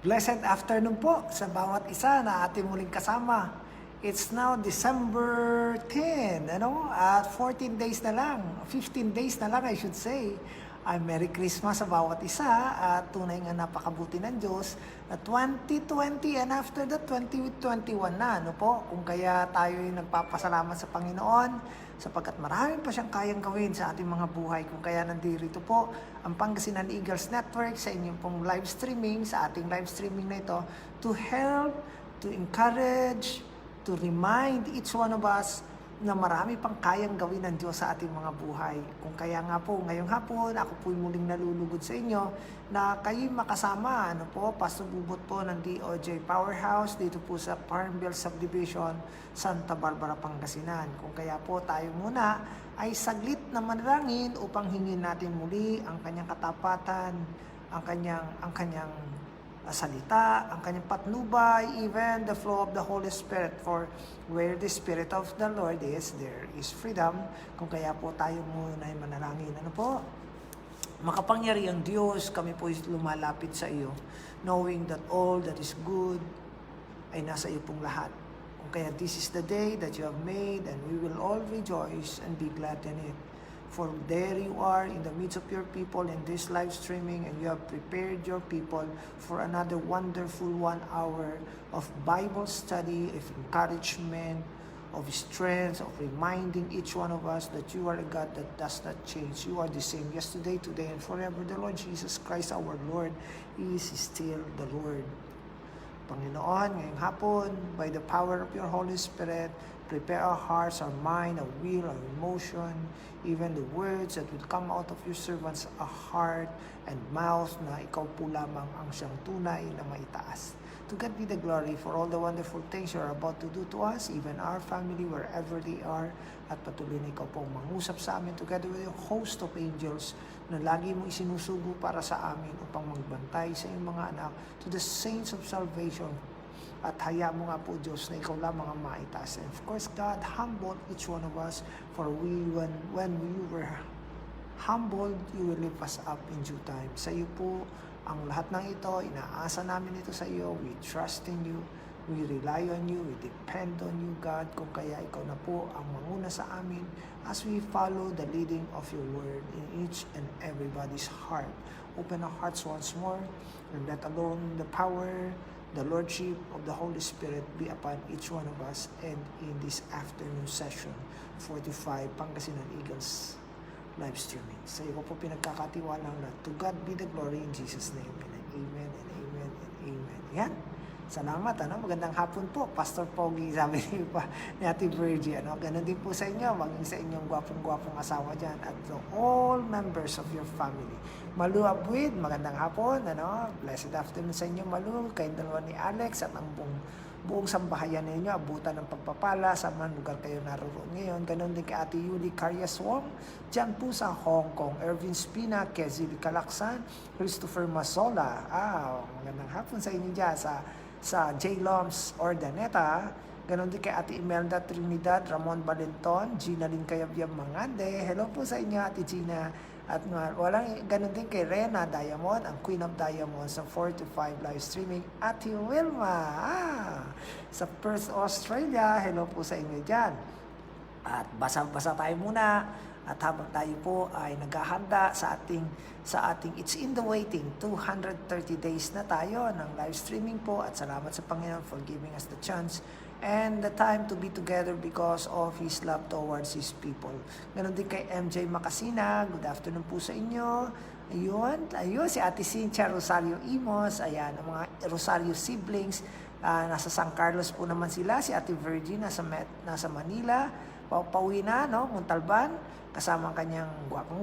Blessed afternoon po sa bawat isa na ating muling kasama. It's now December 10, at 14 days na lang, 15 days na lang I should say. Merry Christmas sa bawat isa at tunay nga napakabuti ng Diyos na 2020 and after that 2021 na, kung kaya tayo yung nagpapasalamat sa Panginoon sapagkat marami pa siyang kayang gawin sa ating mga buhay. Kung kaya nandito po ang Pangasinan Eagles Network sa inyong pong live streaming, sa ating live streaming na ito, to help, to encourage, to remind each one of us na marami pang kayang gawin ng Diyos sa ating mga buhay. Kung kaya nga po, ngayong hapon, ako po'y muling nalulugod sa inyo na kayo'y makasama, Pastor Bubot po ng DOJ Powerhouse dito po sa Farmville Subdivision, Santa Barbara, Pangasinan. Kung kaya po tayo muna ay saglit na manalangin upang hingin natin muli ang kanyang katapatan, ang kanyang salita, ang kanyang patnubay, even the flow of the Holy Spirit. For where the Spirit of the Lord is, there is freedom. Kung kaya po tayo muna ay manalangin. Makapangyarihang Diyos, kami po lumalapit sa iyo, knowing that all that is good ay nasa iyo pong lahat. Kung kaya this is the day that you have made, and we will all rejoice and be glad in it. For there you are in the midst of your people in this live streaming, and you have prepared your people for another wonderful 1 hour of Bible study, of encouragement, of strength, of reminding each one of us that you are a God that does not change. You are the same yesterday, today, and forever. The Lord Jesus Christ, our Lord, is still the Lord. Panginoon, ngayong hapon, by the power of your Holy Spirit, prepare our hearts, our mind, our will, our emotion, even the words that will come out of your servants, a heart and mouth na ikaw po lamang ang siyang tunay na maitaas. To God be the glory for all the wonderful things you are about to do to us, even our family, wherever they are, at patuloy na ikaw pong mangusap sa amin together with your host of angels na lagi mo isinusugo para sa amin upang magbantay sa iyong mga anak to the saints of salvation. At haya mo nga po, Diyos, na ikaw lamang ang maitaas. And of course, God, humble each one of us, for when we were humbled, you will lift us up in due time. Sa iyo po, ang lahat ng ito, inaasa namin ito sa iyo. We trust in you. We rely on you. We depend on you, God. Kung kaya ikaw na po ang manguna sa amin as we follow the leading of your word in each and everybody's heart. Open our hearts once more, and let alone the power, the Lordship of the Holy Spirit be upon each one of us, and in this afternoon session, 45 Pangasinan Eagles live streaming. Sa iyo po pinagkakatiwalang na to God be the glory in Jesus' name. And amen and amen and amen. Yan. Salamat, magandang hapon po, Pastor Pogi, sabi ni Ate Virgie, ganun din po sa inyo, maging sa inyong gwapong-gwapong asawa dyan, at to all members of your family. Malu Abwid, magandang hapon, blessed afternoon sa inyo, Malu, kayong dalawa ni Alex, at ang buong sambahayan ninyo, abutan ng pagpapala sa man lugar kayo naroon ngayon. Ganun din kay Ate Yuli Caryaswong, dyan po sa Hong Kong. Ervin Spina, Kezili Kalaksan, Christopher Masola. Magandang hapon sa inyo dyan sa J-Loms Ordaneta. Ganon din kay Ate Imelda Trinidad, Ramon Balenton, Gina Lin Cayabyab Mangande. Hello po sa inyo, Ate Gina. At ganon din kay Rena Diamond, ang Queen of Diamonds sa 4 to 5 live streaming. Ate Wilma, sa Perth, Australia. Hello po sa inyo dyan. At basa-basa tayo muna. At habang tayo po ay naghahanda sa ating It's in the Waiting, 230 days na tayo ng live streaming po. At salamat sa Panginoon for giving us the chance and the time to be together because of His love towards His people. Ganon din kay MJ Makasina, good afternoon po sa inyo. Ayun, si Ate Cynthia Rosario Imos, ayan, ang mga Rosario siblings, nasa San Carlos po naman sila. Si Ate Virgie nasa Manila, pauwi na, Montalban, kasama ang kanyang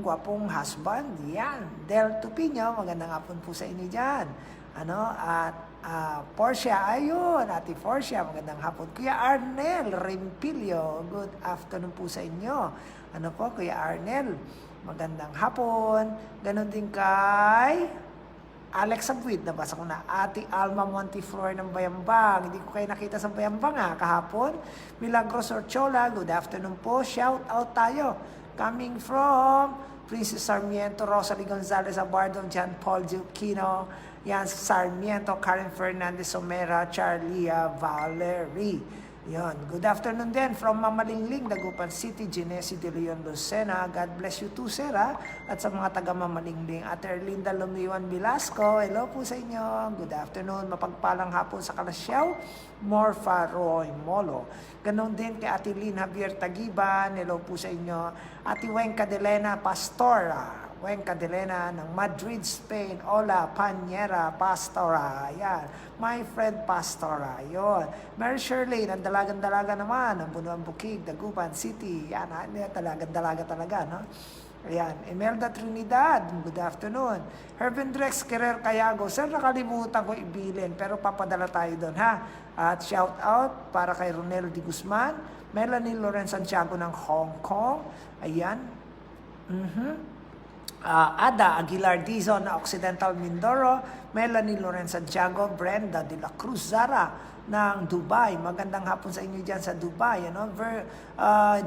gwapong husband, yan, Del Tupino, magandang hapon po sa inyo dyan. Portia, ayun, Ate Portia, magandang hapon. Kuya Arnel Rimpilio, good afternoon po sa inyo. Kuya Arnel, magandang hapon. Ganon din kay Alex Abwid, nabasa ko na. Ate Alma Montiflor ng Bayambang. Hindi ko kayo nakita sa Bayambang kahapon. Milagros Orchola, good afternoon po. Shout out tayo Coming from Princess Sarmiento, Rosalie Gonzalez Abardo, John Paul Giuquino, yan, Sarmiento, Karen Fernandez Somera, Charlia Valerie. Yon. Good afternoon din from Mamalingling, Dagupan City, Genesee De Leon Lucena. God bless you too, sir, ha? At sa mga taga Mamalingling. At Erlinda Lumiwan Velasco, hello po sa inyo. Good afternoon. Mapagpalang hapon sa Kalasyaw, Morfa Roy Molo. Ganon din kay Ate Lynn Javier Tagiban, hello po sa inyo. Ate Wenka Delena Pastora, Wenka Delena ng Madrid, Spain. Hola, Panyera, Pastora. Ayan. My friend Pastora. Ayon. Mary Shirley, ng Dalagan-Dalaga naman. Ng Bunuan Bukid, Dagupan City. Yan, Dalagan-Dalaga talaga, no? Ayan. Imelda Trinidad, good afternoon. Herben Drex Querer Cayago. Sir, nakalimutan ko ibilin, pero papadala tayo doon, ha? At shout out para kay Ronel Di Guzman. Melanie Loren Santiago ng Hong Kong. Ayan. Ada Aguilar Dizon na Occidental Mindoro, Melanie Loren Santiago, Brenda de la Cruz Zara ng Dubai. Magandang hapon sa inyo dyan sa Dubai. Ano?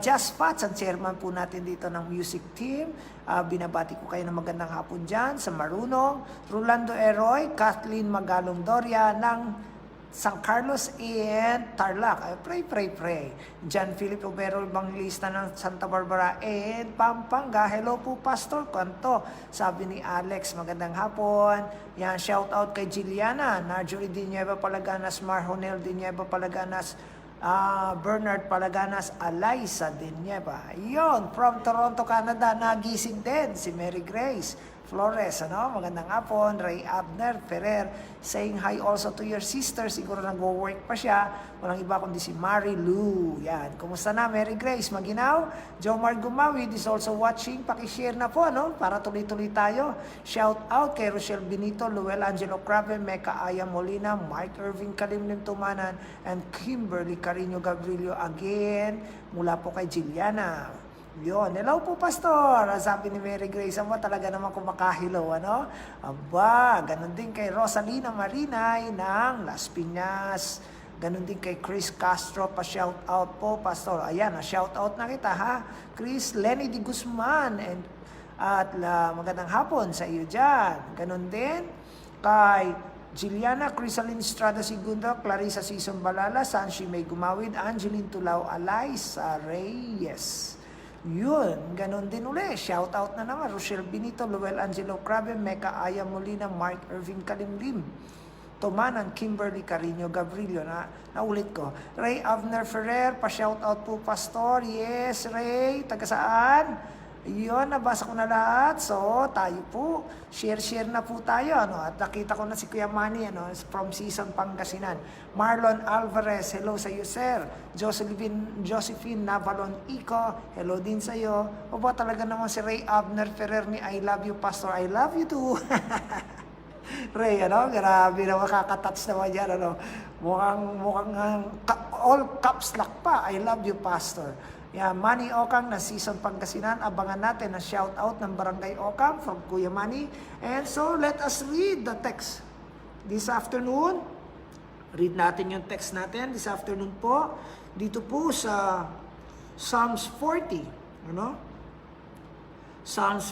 Just Fats, ang chairman po natin dito ng music team. Binabati ko kayo ng magandang hapon dyan sa Marunong. Rolando Eroy, Kathleen Magalong Doria ng San Carlos and Tarlac. Pray. John Philip Obero, Evangelista ng Santa Barbara and Pampanga. Hello po, Pastor. Kanto. Sabi ni Alex, magandang hapon. Yan, shout out kay Juliana, Narjoy Dinieva Palaganas, Marjonel Dinieva Palaganas, Bernard Palaganas, Alaysa Dinieva. Yun, from Toronto, Canada, nagising din si Mary Grace Flores, ano? Magandang hapon. Ray Abner Ferrer, saying hi also to your sister. Siguro nag-work pa siya. Walang iba kundi si Mary Lou. Yan. Kumusta na, Mary Grace? Maginaw? Jomar Gumawid is also watching. Pakishare na po, ano? Para tuloy-tuloy tayo. Shout out kay Rochelle Benito, Luel Angelo Crave, Mecca Aya Molina, Mike Irving Kalimlim Tumanan, and Kimberly Carino Gabrilio again. Mula po kay Jiliana. Yun. Hello po, Pastor. Sabi ni Mary Grace, aba talaga naman kumakahilaw, ano? Aba, ganun din kay Rosalina Marinay ng Las Piñas. Ganun din kay Chris Castro, pa-shout out po, Pastor. Ayan, shout out na kita, ha? Chris Lenny Di Guzman. At magandang hapon sa iyo dyan. Ganun din kay Jiliana Crisaline Estrada Segundo, Clarissa Sison Balala, Sanshi May Gumawid, Angeline Tulao Alaysa Reyes. Yun, ganun din uli. Shout out na naman. Rochelle Benito, Luel Angelo Crave, Mecca Aya Molina, Mark Irving Kalimlim, Tomanan, Kimberly Carino Gabrilio. Naulit ko. Ray Avner Ferrer, pa-shout out po, Pastor. Yes, Ray. Taga saan? Yun, nabasa ko na lahat. So, tayo po. Share na po tayo. Ano? At nakita ko na si Kuya Manny, ano? From Season Pangasinan. Marlon Alvarez, hello sa iyo, sir. Josephine Navalon Ico, hello din sa iyo. O ba talaga naman si Ray Abner Ferrer ni I love you, Pastor. I love you too. Ray, ano? Grabe na makaka-touch naman yan, ano? Mukhang all caps lock pa. I love you, Pastor. Yan, Manny Okang na Season Pangasinan. Abangan natin na shout out ng Barangay Okang from Kuya Manny. And so, let us read the text this afternoon. Read natin yung text natin this afternoon po. Dito po sa Psalms 40. Ano? Psalms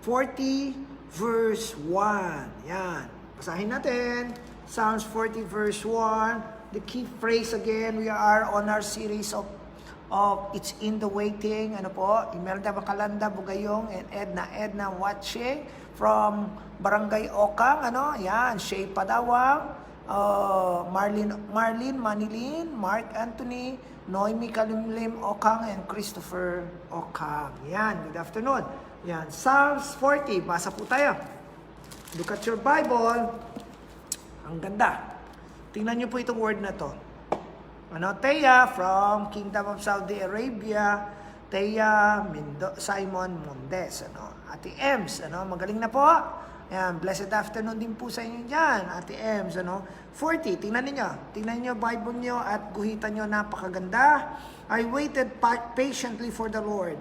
40 verse 1. Yan. Basahin natin. Psalms 40 verse 1. The key phrase again, we are on our series of It's in the Waiting. Ano po? Imelda Bacalanda Bugayong and Edna watching from Barangay Okang. Ano? Yan. Shay Padawang, Marlene Manilin, Mark Anthony, Noemi Kalimlim Okang, and Christopher Okang. Yan. Good afternoon. Yan. Psalms 40. Basa po tayo. Look at your Bible. Ang ganda. Tingnan niyo po itong word na to. Ano, Thea from Kingdom of Saudi Arabia, Thea Simon Mondes, ano, Ate Ems, ano, magaling na po. Ayan, blessed afternoon din po sa inyo dyan, Ate Ems, ano. 40, tingnan niyo Bible niyo at guhitan niyo, napakaganda. I waited patiently for the Lord.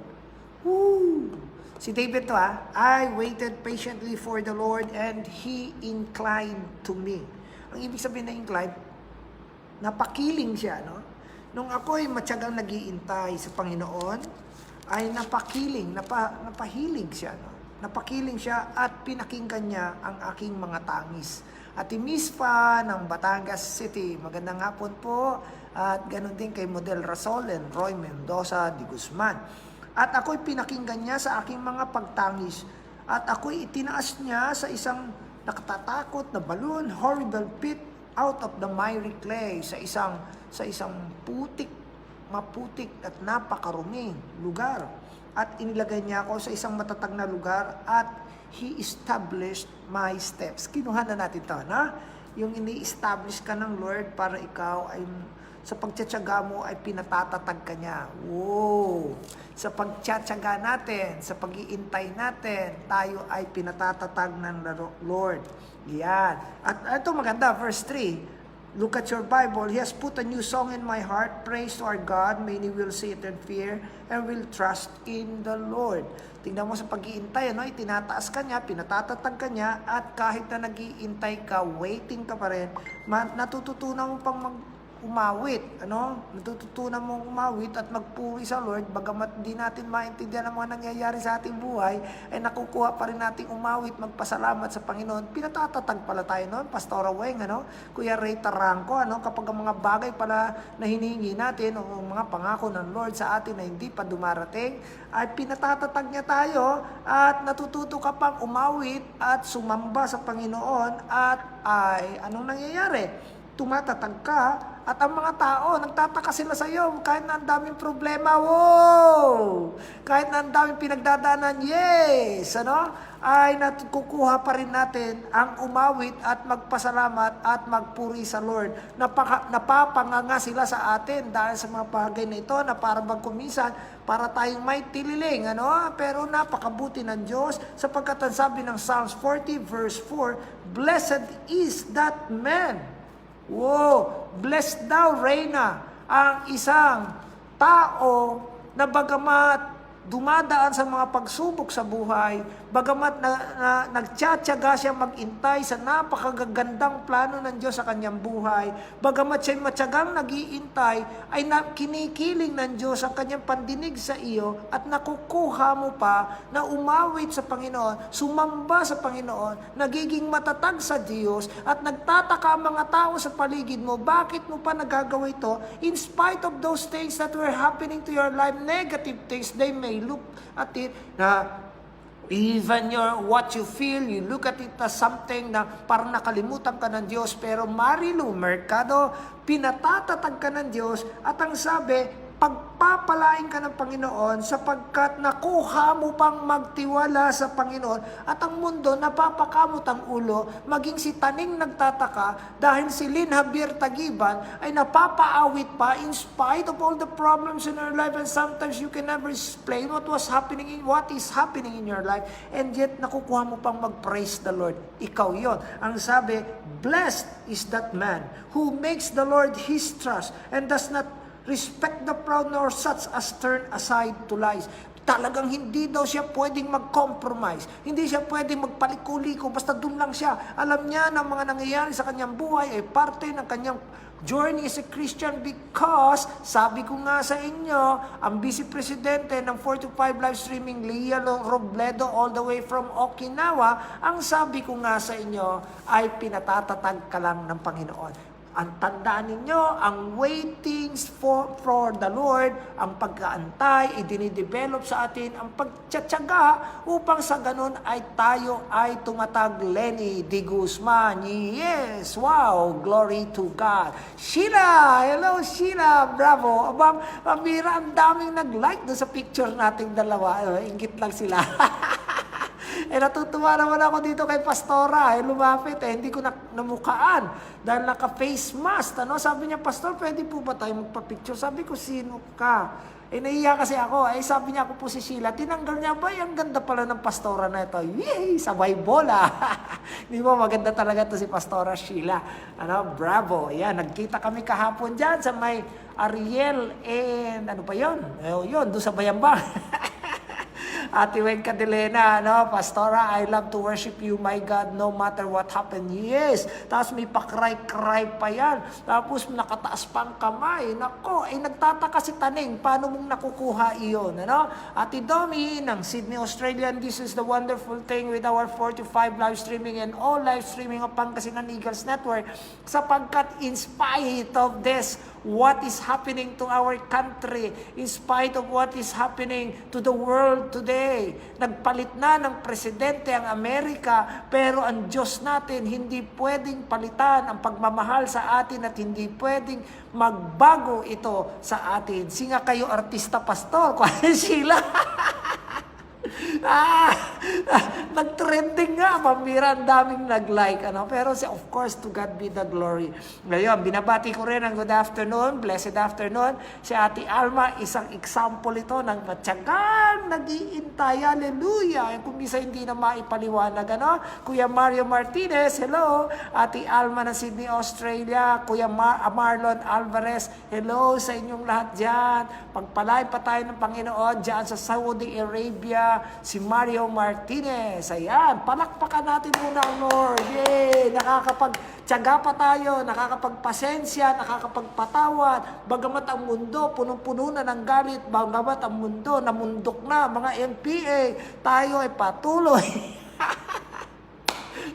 Woo! Si David to, ha. I waited patiently for the Lord and He inclined to me. Ang ibig sabihin na inclined, napakiling siya, no? Nung ako'y matyagang nag-iintay sa Panginoon, ay napahilig siya. No? Napakiling siya at pinakinggan niya ang aking mga tangis. At Mispa ng Batangas City, magandang hapon po. At ganun din kay Model Rasol and Roy Mendoza de Guzman. At ako'y pinakinggan niya sa aking mga pagtangis. At ako'y itinaas niya sa isang nakatatakot na balloon, horrible pit out of the miry clay, sa isang maputik at napakaruming lugar. At inilagay niya ako sa isang matatag na lugar at He established my steps. Kinuha na natin ito, na? Yung ini-establish ka ng Lord para ikaw ay sa pagtsatsaga mo ay pinatatatag ka niya. Wow! Sa pagtsatsaga natin, sa pag-iintay natin, tayo ay pinatatatag ng Lord. Yan. At ito maganda, verse 3. Look at your Bible. He has put a new song in my heart. Praise to our God. Many will see it and fear and will trust in the Lord. Tingnan mo sa pag-iintay, itinataas ka niya, pinatatatag ka niya, at kahit na nag-iintay ka, waiting ka pa rin, natututunan mo pang umawit, natututunan mong umawit at magpuri sa Lord, bagamat di natin maintindihan ang mga nangyayari sa ating buhay, ay nakukuha pa rin nating umawit, magpasalamat sa Panginoon. Pinatatatag pala tayo noon, Pastora Weng, Kuya Ray Taranco, kapag ang mga bagay pala na hinihingi natin, o mga pangako ng Lord sa atin na hindi pa dumarating, ay pinatatatag niya tayo, at natututo ka pang umawit at sumamba sa Panginoon, at ay anong nangyayari? Tumatatag ka, at ang mga tao, nagtataka sila sa iyo, kahit na ang daming problema, wow! Kahit na ang daming pinagdadaanan, yes! Ay natukukuha pa rin natin ang umawit at magpasalamat at magpuri sa Lord. Napapanganga sila sa atin dahil sa mga bagay na ito na para bang kuminsan, para tayong may tililing, Pero napakabuti ng Diyos, sapagkat ang sabi ng Psalms 40 verse 4, Blessed is that man. Wow! Blessed daw, Reyna, ang isang tao na bagamat dumadaan sa mga pagsubok sa buhay, bagamat nagtsatsaga siya mag-intay sa napakagagandang plano ng Diyos sa kanyang buhay, bagamat siya matyagang nag-iintay, ay kinikiling ng Diyos ang kanyang pandinig sa iyo at nakukuha mo pa na umawit sa Panginoon, sumamba sa Panginoon, nagiging matatag sa Diyos at nagtataka ang mga tao sa paligid mo, bakit mo pa nagagawa ito? In spite of those things that were happening to your life, negative things, they may look at it na even what you feel, you look at it as something na parang nakalimutan ka ng Diyos, pero Marilu Mercado, pinatatatag ka ng Diyos, at ang sabi, pagpapalain ka ng Panginoon sapagkat nakuha mo pang magtiwala sa Panginoon, at ang mundo napapakamot ang ulo, maging si Taning nagtataka dahil si Lynn Javier Tagiban ay napapaawit pa in spite of all the problems in her life, and sometimes you can never explain what is happening in your life, and yet nakukuha mo pang mag-praise the Lord. Ikaw yon. Ang sabi, blessed is that man who makes the Lord his trust and does not respect the proud nor such as turn aside to lies. Talagang hindi daw siya pwedeng mag-compromise. Hindi siya pwedeng magpaliko-liko. Basta dun lang siya. Alam niya na mga nangyayari sa kanyang buhay ay parte ng kanyang journey as a Christian, because, sabi ko nga sa inyo, ang Vice Presidente ng 4 to 5 live streaming, Leah Robledo, all the way from Okinawa, ang sabi ko nga sa inyo ay pinatatatag ka lang ng Panginoon. Ang tandaan ninyo, ang waitings for the Lord, ang pag-aantay, idinidevelop sa atin ang pagtsatsaga upang sa ganun ay tayo ay tumatag. Lenny de Guzman, yes, wow, glory to God. Sheila, hello Sheila, bravo. Abang, pamira, ang daming nag-like doon sa picture nating dalawa. Ingit lang sila. Natutuwa naman ako dito kay Pastora. Lumapit, hindi ko namukaan dahil naka-face mask. Sabi niya, Pastor, pwede po ba tayo magpa-picture? Sabi ko, sino ka? Nahiya kasi ako. Sabi niya, ako po si Sheila. Tinanggal niya ba? Ang ganda pala ng Pastora na ito. Yay! Sabay bola. Di ba, maganda talaga to si Pastora Sheila. Bravo. Yan, nagkita kami kahapon dyan sa may Ariel and ano pa yun? Yun, doon sa Bayambang. Ate Wen Cadelena, no? Pastora, I love to worship you, my God, no matter what happened. Yes. Tapos may pakray-kray pa yan. Tapos nakataas pa ang kamay. Nako, ay nagtataka si Taning, paano mong nakukuha iyon? Ano? Ate Domi ng Sydney, Australia, this is the wonderful thing with our 45 live streaming and all live streaming of Pangasinan Eagles Network, sapagkat in spite of this, what is happening to our country, in spite of what is happening to the world today. Nagpalit na ng presidente ang Amerika, pero ang Diyos natin hindi pwedeng palitan ang pagmamahal sa atin at hindi pwedeng magbago ito sa atin. Singa kayo artista, pastor, kung sila. Nag-trending nga, pambira, ang daming nag-like, ano? Pero of course, to God be the glory. Ngayon, binabati ko rin ang good afternoon, blessed afternoon, si Ate Alma, isang example ito ng matyagang nag-iintay, hallelujah, kung isa hindi na maipaliwanag, ano? Kuya Mario Martinez, hello. Ate Alma na Sydney, Australia. Kuya Marlon Alvarez, hello sa inyong lahat dyan. Pagpalay pa tayo ng Panginoon dyan sa Saudi Arabia. Si Mario Martinez, ayan, palakpakan natin muna ang Lord. Yay! Nakakapagtiyaga pa tayo, nakakapagpasensya, nakakapagpatawad. Bagamat ang mundo, punong-puno na ng galit, bagamat ang mundo, namundok na, mga MPA, tayo ay patuloy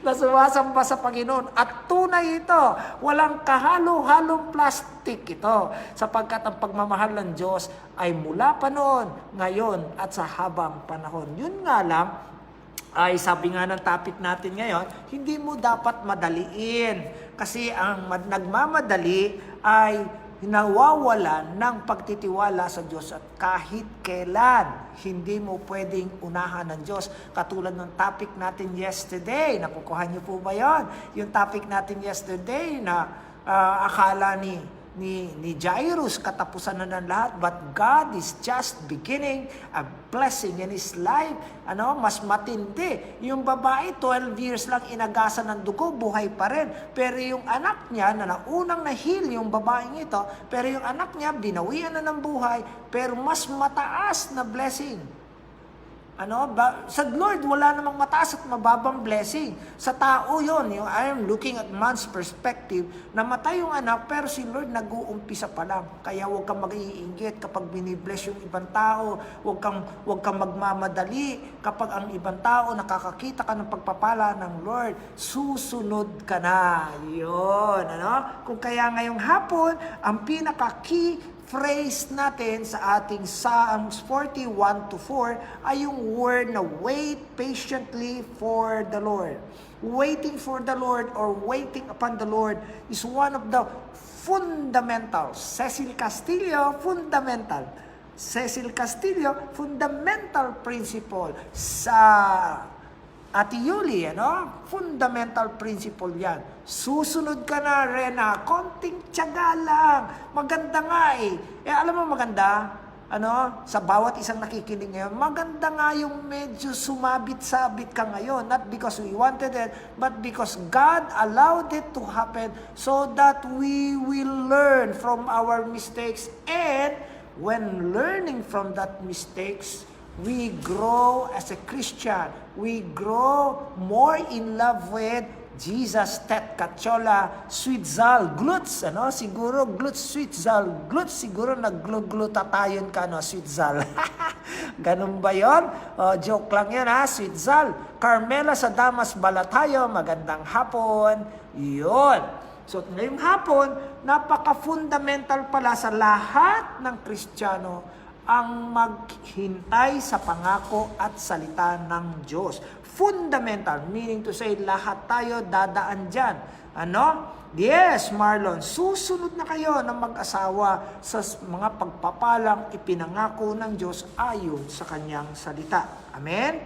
na sumasamba sa Panginoon. At tunay ito, walang kahalo-halong plastic ito, sapagkat ang pagmamahal ng Diyos ay mula pa noon, ngayon, at sa habang panahon. Yun nga lang, ay sabi nga ng topic natin ngayon, hindi mo dapat madaliin. Kasi ang nagmamadali ay nawawalan ng pagtitiwala sa Diyos at kahit kailan hindi mo pwedeng unahan ng Diyos. Katulad ng topic natin yesterday, nakukuha niyo po ba yun? Yung topic natin yesterday na akala ni Jairus katapusan na ng lahat, but God is just beginning a blessing in his life. Mas matindi. Yung babae, 12 years lang inagasan ng dugo, buhay pa rin. Pero yung anak niya, na naunang na-heal yung babaeng ito, pero yung anak niya, binawian na ng buhay, pero mas mataas na blessing. Sa Lord, wala namang mataas at mababang blessing. Sa tao yon, yung I am looking at man's perspective, namatay yung anak, pero si Lord nag-uumpisa pa lang. Kaya huwag kang mag-iinggit kapag binibless yung ibang tao. Huwag kang magmamadali kapag ang ibang tao nakakakita ka ng pagpapala ng Lord. Susunod ka na. Yun, Kung kaya ngayong hapon, ang pinaka-key phrase natin sa ating Psalms 41-4 ay yung word na wait patiently for the Lord. Waiting for the Lord or waiting upon the Lord is one of the fundamentals. Cecil Castillo, fundamental principle sa Ate Yuli, fundamental principle yan. Susunod ka na, Rena, konting tiyaga lang. Maganda nga alam mo maganda, sa bawat isang nakikinig ngayon, maganda nga yung medyo sumabit-sabit ka ngayon. Not because we wanted it, but because God allowed it to happen so that we will learn from our mistakes. And when learning from that mistakes, we grow as a Christian. We grow more in love with Jesus, Tet Kachola, Sweet Zal, Glutz, siguro Glutz, Sweet Zal, Glutz, siguro nag-glutatayon ka, Sweet Zal. Ganun ba yun? Joke lang yun, Sweet Zal. Carmela sa Damas Balatayo, magandang hapon. Yun. So, ngayong hapon, napaka-fundamental pala sa lahat ng Kristiyano ang maghintay sa pangako at salita ng Diyos. Fundamental, meaning to say, lahat tayo dadaan dyan. Yes, Marlon, susunod na kayo ng mag-asawa sa mga pagpapalang ipinangako ng Diyos ayon sa kanyang salita. Amen?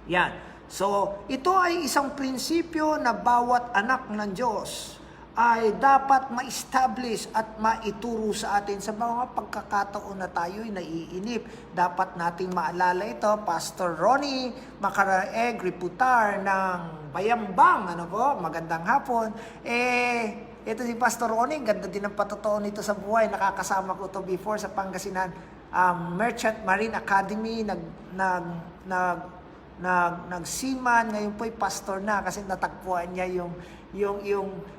Yan. So, ito ay isang prinsipyo na bawat anak ng Diyos ay dapat ma-establish at maituro sa atin sa mga pagkakataon na tayo'y naiinip. Dapat nating maalala ito, Pastor Ronnie Macaraeg Reputar ng Bayambang, magandang hapon. Ito si Pastor Ronnie, ganda din ang patotoo nito sa buhay. Nakakasama ko to before sa Pangasinan Merchant Marine Academy, nagsiman, ngayon po'y pastor na kasi natagpuan niya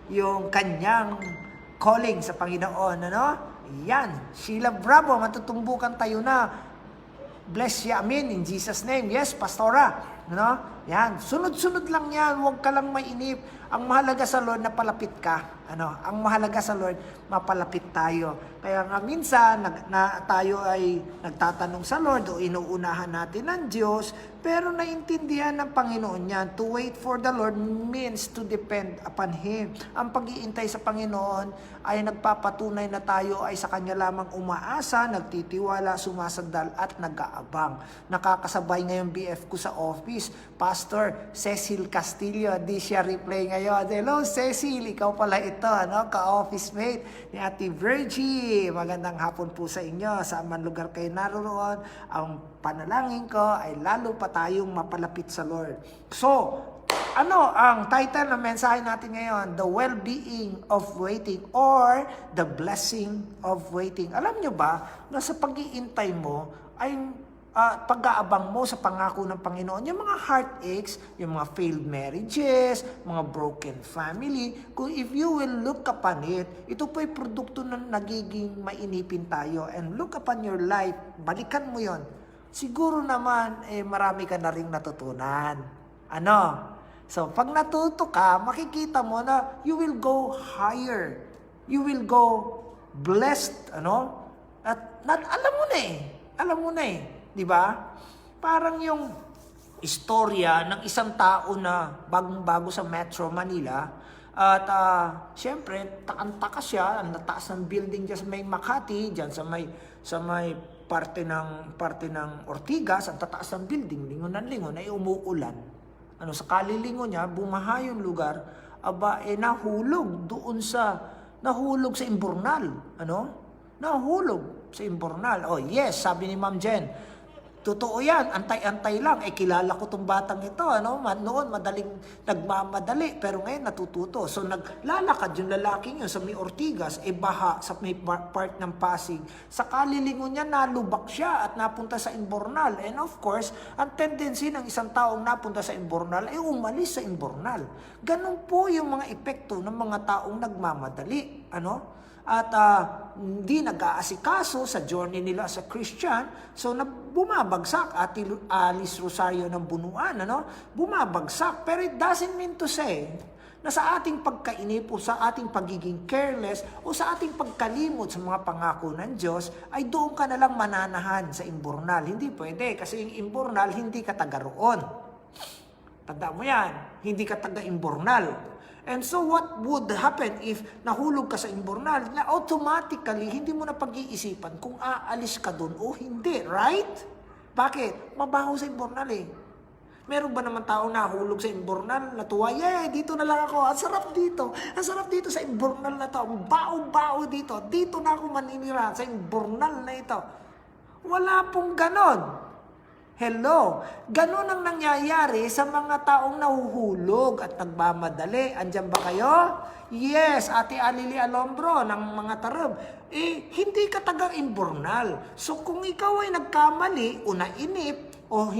yung kanyang calling sa Panginoon, ano? Yan, Sheila Bravo, matutumbukan tayo na. Bless you, amen, in Jesus' name. Yes, Pastora, ano? Yan, sunod-sunod lang yan, huwag ka lang mainip. Ang mahalaga sa Lord, napalapit ka. Ano? Ang mahalaga sa Lord, mapalapit tayo. Kaya nga minsan, tayo ay nagtatanong sa Lord o inuunahan natin ng Diyos, pero naintindihan ng Panginoon yan. To wait for the Lord means to depend upon Him. Ang pag-iintay sa Panginoon ay nagpapatunay na tayo ay sa Kanya lamang umaasa, nagtitiwala, sumasandal at nag-aabang. Nakakasabay ngayon BF ko sa office, Pastor Cecil Castillo, di siya replay ngayon. Hello Cecil, ikaw pala ito, ano? Ka-office mate ni Ate Virgie. Magandang hapon po sa inyo. Saan man lugar kayo naroon, ang panalangin ko ay lalo pa tayong mapalapit sa Lord. So, ano ang title ng mensahe natin ngayon? The well-being of waiting or the blessing of waiting. Alam nyo ba na sa pag-iintay mo ay pag-aabang mo sa pangako ng Panginoon, yung mga heartaches, yung mga failed marriages, mga broken family, kung if you will look upon it, ito po'y produkto ng nagiging mainipin tayo. And look upon your life, balikan mo yon. Siguro naman, marami ka na rin natutunan. Ano? So, pag natuto ka, makikita mo na you will go higher. You will go blessed, ano? At alam mo na eh. Alam mo na eh. Di ba? Parang yung istorya ng isang tao na bagong-bago sa Metro Manila at syempre takang-taka siya, ang nataas ng building diyan sa may Makati, diyan sa may parte ng Ortigas, ang tataas ng building, lingon ay umuulan. Ano sa kalilingon niya, bumaha yung lugar, nahulog sa imburnal, ano? Nahulog sa imburnal. Oh, yes, sabi ni Ma'am Jen. Totoo yan, antay-antay lang. Kilala ko tong batang ito, ano? Noon, nagmamadali, pero ngayon natututo. So, naglalakad yung lalaking yun sa may Ortigas, baha sa may part ng Pasig. Sa kalilingon niya, nalubak siya at napunta sa Imbornal. And of course, ang tendency ng isang taong napunta sa Imbornal ay umalis sa Imbornal. Ganun po yung mga epekto ng mga taong nagmamadali, ano? At hindi nag-aasikaso sa journey nila as a Christian. So, bumabagsak. Alice Rosario ng Bunuan, ano? Bumabagsak. Pero it doesn't mean to say na sa ating pagkainip o sa ating pagiging careless o sa ating pagkalimot sa mga pangako ng Diyos, ay doon ka na lang mananahan sa imburnal. Hindi pwede. Kasi yung imburnal, hindi ka taga roon. Tanda mo yan. Hindi ka taga imburnal. And so what would happen if nahulog ka sa imburnal? Na automatically, hindi mo na pag-iisipan kung aalis ka doon o hindi, right? Bakit? Mabaho sa imburnal eh. Meron ba naman taong nahulog sa imburnal? Natuwa, dito na lang ako. Ang sarap dito. Ang sarap dito sa imburnal na to. Ang bao-bao dito. Dito na ako maninira sa imburnal na ito. Wala pong ganon. Hello, ganun ang nangyayari sa mga taong nahuhulog at nagmamadali. Andyan ba kayo? Yes, Ate Alili Alombro ng mga Tarab. Hindi ka taga-imburnal. So kung ikaw ay nagkamali o nainip o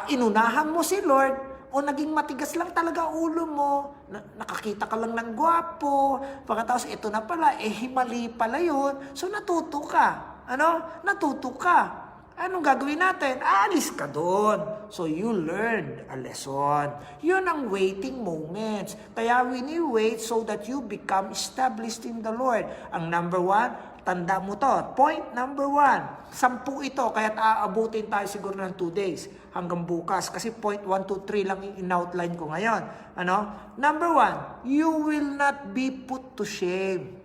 inunahan mo si Lord o naging matigas lang talaga ulo mo, nakakita ka lang ng gwapo, pagkatapos ito na pala, himali pala yun. So natuto ka. Ano? Natuto ka. Anong gagawin natin? Aalis ka doon. So you learned a lesson. Yun ang waiting moments. Kaya we need wait so that you become established in the Lord. Ang number 1, tanda mo to. Point number 1. 10 ito, kaya't aabutin tayo siguro ng 2 days hanggang bukas. Kasi point 1, 2, 3 lang yung in-outline ko ngayon. Ano? Number 1, you will not be put to shame.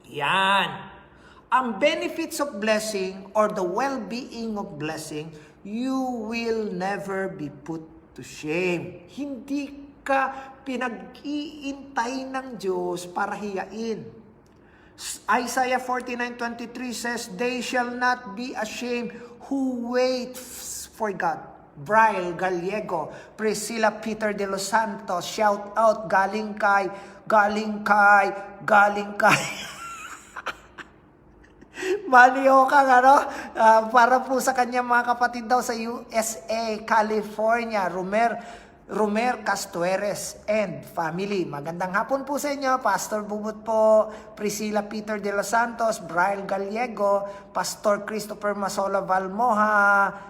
Yan. Ang benefits of blessing or the well-being of blessing, you will never be put to shame. Hindi ka pinag-iintay ng Diyos para hiyain. Isaiah 49:23 says, "They shall not be ashamed who wait for God." Brian Gallego, Priscilla Peter de los Santos, shout out, galing kay. Manny Okang, ano? Para po sa kanyang mga kapatid daw sa USA, California, Romer Castueres and family. Magandang hapon po sa inyo. Pastor Bubut po, Priscilla Peter de los Santos, Brian Gallego, Pastor Christopher Masola Valmoha,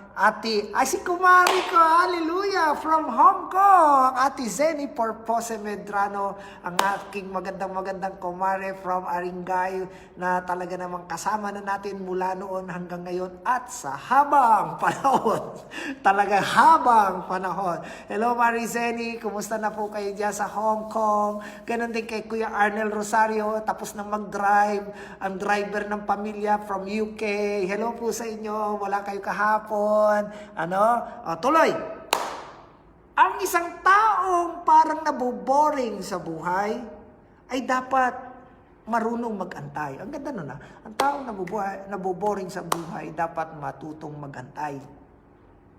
si Kumari ko, hallelujah, from Hong Kong, Ate Zeni Porpose Medrano, ang aking magandang kumare from Aringay, na talaga namang kasama na natin mula noon hanggang ngayon at sa habang panahon. Talagang habang panahon. Hello Mari Zeni, kumusta na po kayo dyan sa Hong Kong? Ganon din kay Kuya Arnel Rosario, tapos na mag-drive, ang driver ng pamilya from UK. Hello po sa inyo, wala kayo kahapon. Tuloy. Ang isang taong parang naboboring sa buhay ay dapat marunong mag-antay. Ang ganda nun. Ang taong naboboring sa buhay dapat matutong mag-antay.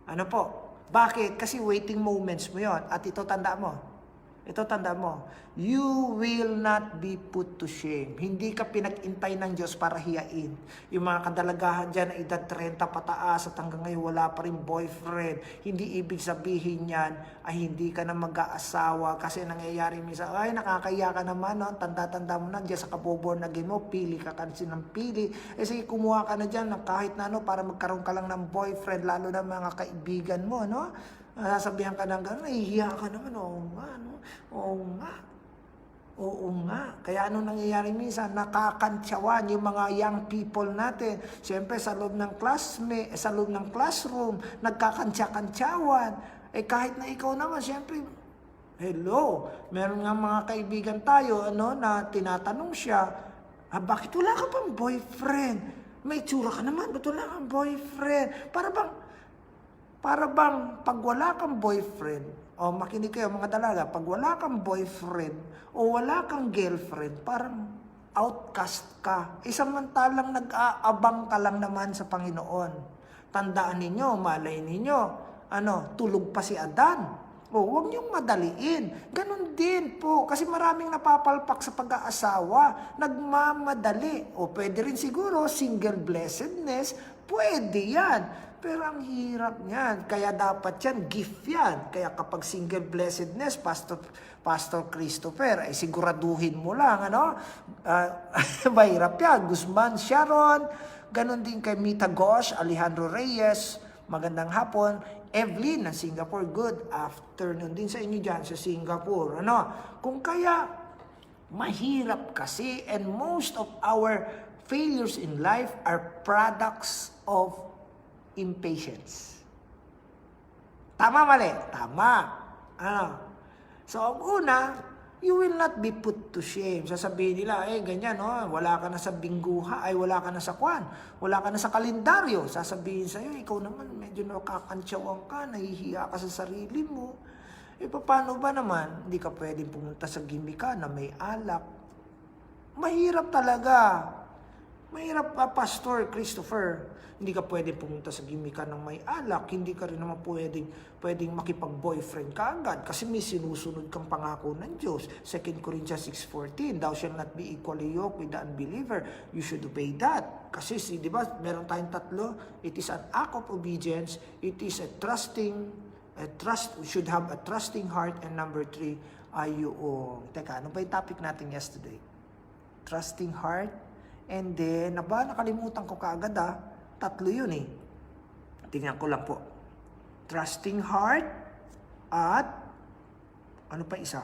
Ano po? Bakit? Kasi waiting moments mo yon. At ito tanda mo. You will not be put to shame. Hindi ka pinag-intay ng Diyos para hiyain. Yung mga kadalagahan dyan na edad 30 pataas at hanggang ngayon wala pa rin boyfriend. Hindi ibig sabihin yan ay hindi ka na mag-aasawa. Kasi nangyayari minsan, ay nakakaya ka naman, no? Tanda-tanda mo na dyan sa kaboborn na game mo, pili ka kasi ng pili. Sige, kumuha ka na dyan ng kahit na para magkaroon ka lang ng boyfriend, lalo na mga kaibigan mo, no? Sasabihan ka ng gano'n, nahihiya ka naman, Oo nga. Kaya ano nangyayari minsan, nakakantsawan yung mga young people natin. Siyempre sa loob ng classroom, nagkakantsa-kantsawan. Kahit na ikaw naman, siyempre, hello, meron nga mga kaibigan tayo, na tinatanong siya, bakit wala ka pang boyfriend? May tsura ka naman, ba't wala kang boyfriend? Para bang pag wala kang boyfriend, makinig kayo mga dalaga, pag wala kang boyfriend o wala kang girlfriend, parang outcast ka. Samantalang nag-aabang ka lang naman sa Panginoon. Tandaan ninyo, malay ninyo, tulog pa si Adan. Huwag niyong madaliin. Ganon din po. Kasi maraming napapalpak sa pag-aasawa. Nagmamadali. Pwede rin siguro, single blessedness. Pwede yan. Pero ang hirap niyan. Kaya dapat yan, gift yan. Kaya kapag single blessedness, Pastor Christopher, ay siguraduhin mo lang, mahirap yan. Guzman Sharon, ganon din kay Mita Gosh, Alejandro Reyes, magandang hapon. Evelyn ng Singapore, good afternoon din sa inyo dyan sa Singapore. Kung kaya, mahirap kasi, and most of our failures in life are products of impatience. Tama, mali? Tama. So, ang una, you will not be put to shame. Sasabihin nila, ganyan, wala ka na sa bingguha, wala ka na sa kwan, wala ka na sa kalendaryo. Sasabihin sa'yo, ikaw naman, medyo nakakantsawan ka, nahihiya ka sa sarili mo. Paano ba naman, hindi ka pwedeng pumunta sa gimika na may alak? Mahirap talaga. Mahirap pa, Pastor Christopher. Hindi ka pwedeng pumunta sa gimika ng may alak. Hindi ka rin naman pwedeng makipag-boyfriend ka agad kasi may sinusunod kang pangako ng Diyos. 2 Corinthians 6:14, thou shalt not be equally yoked with the unbeliever. You should obey that. Kasi, di ba, meron tayong tatlo. It is an act of obedience. It is should have a trusting heart. And number 3, teka, ano ba yung topic natin yesterday? Trusting heart. And then, nakalimutan ko kaagad tatlo yun Tingnan ko lang po. Trusting heart at ano pa isa?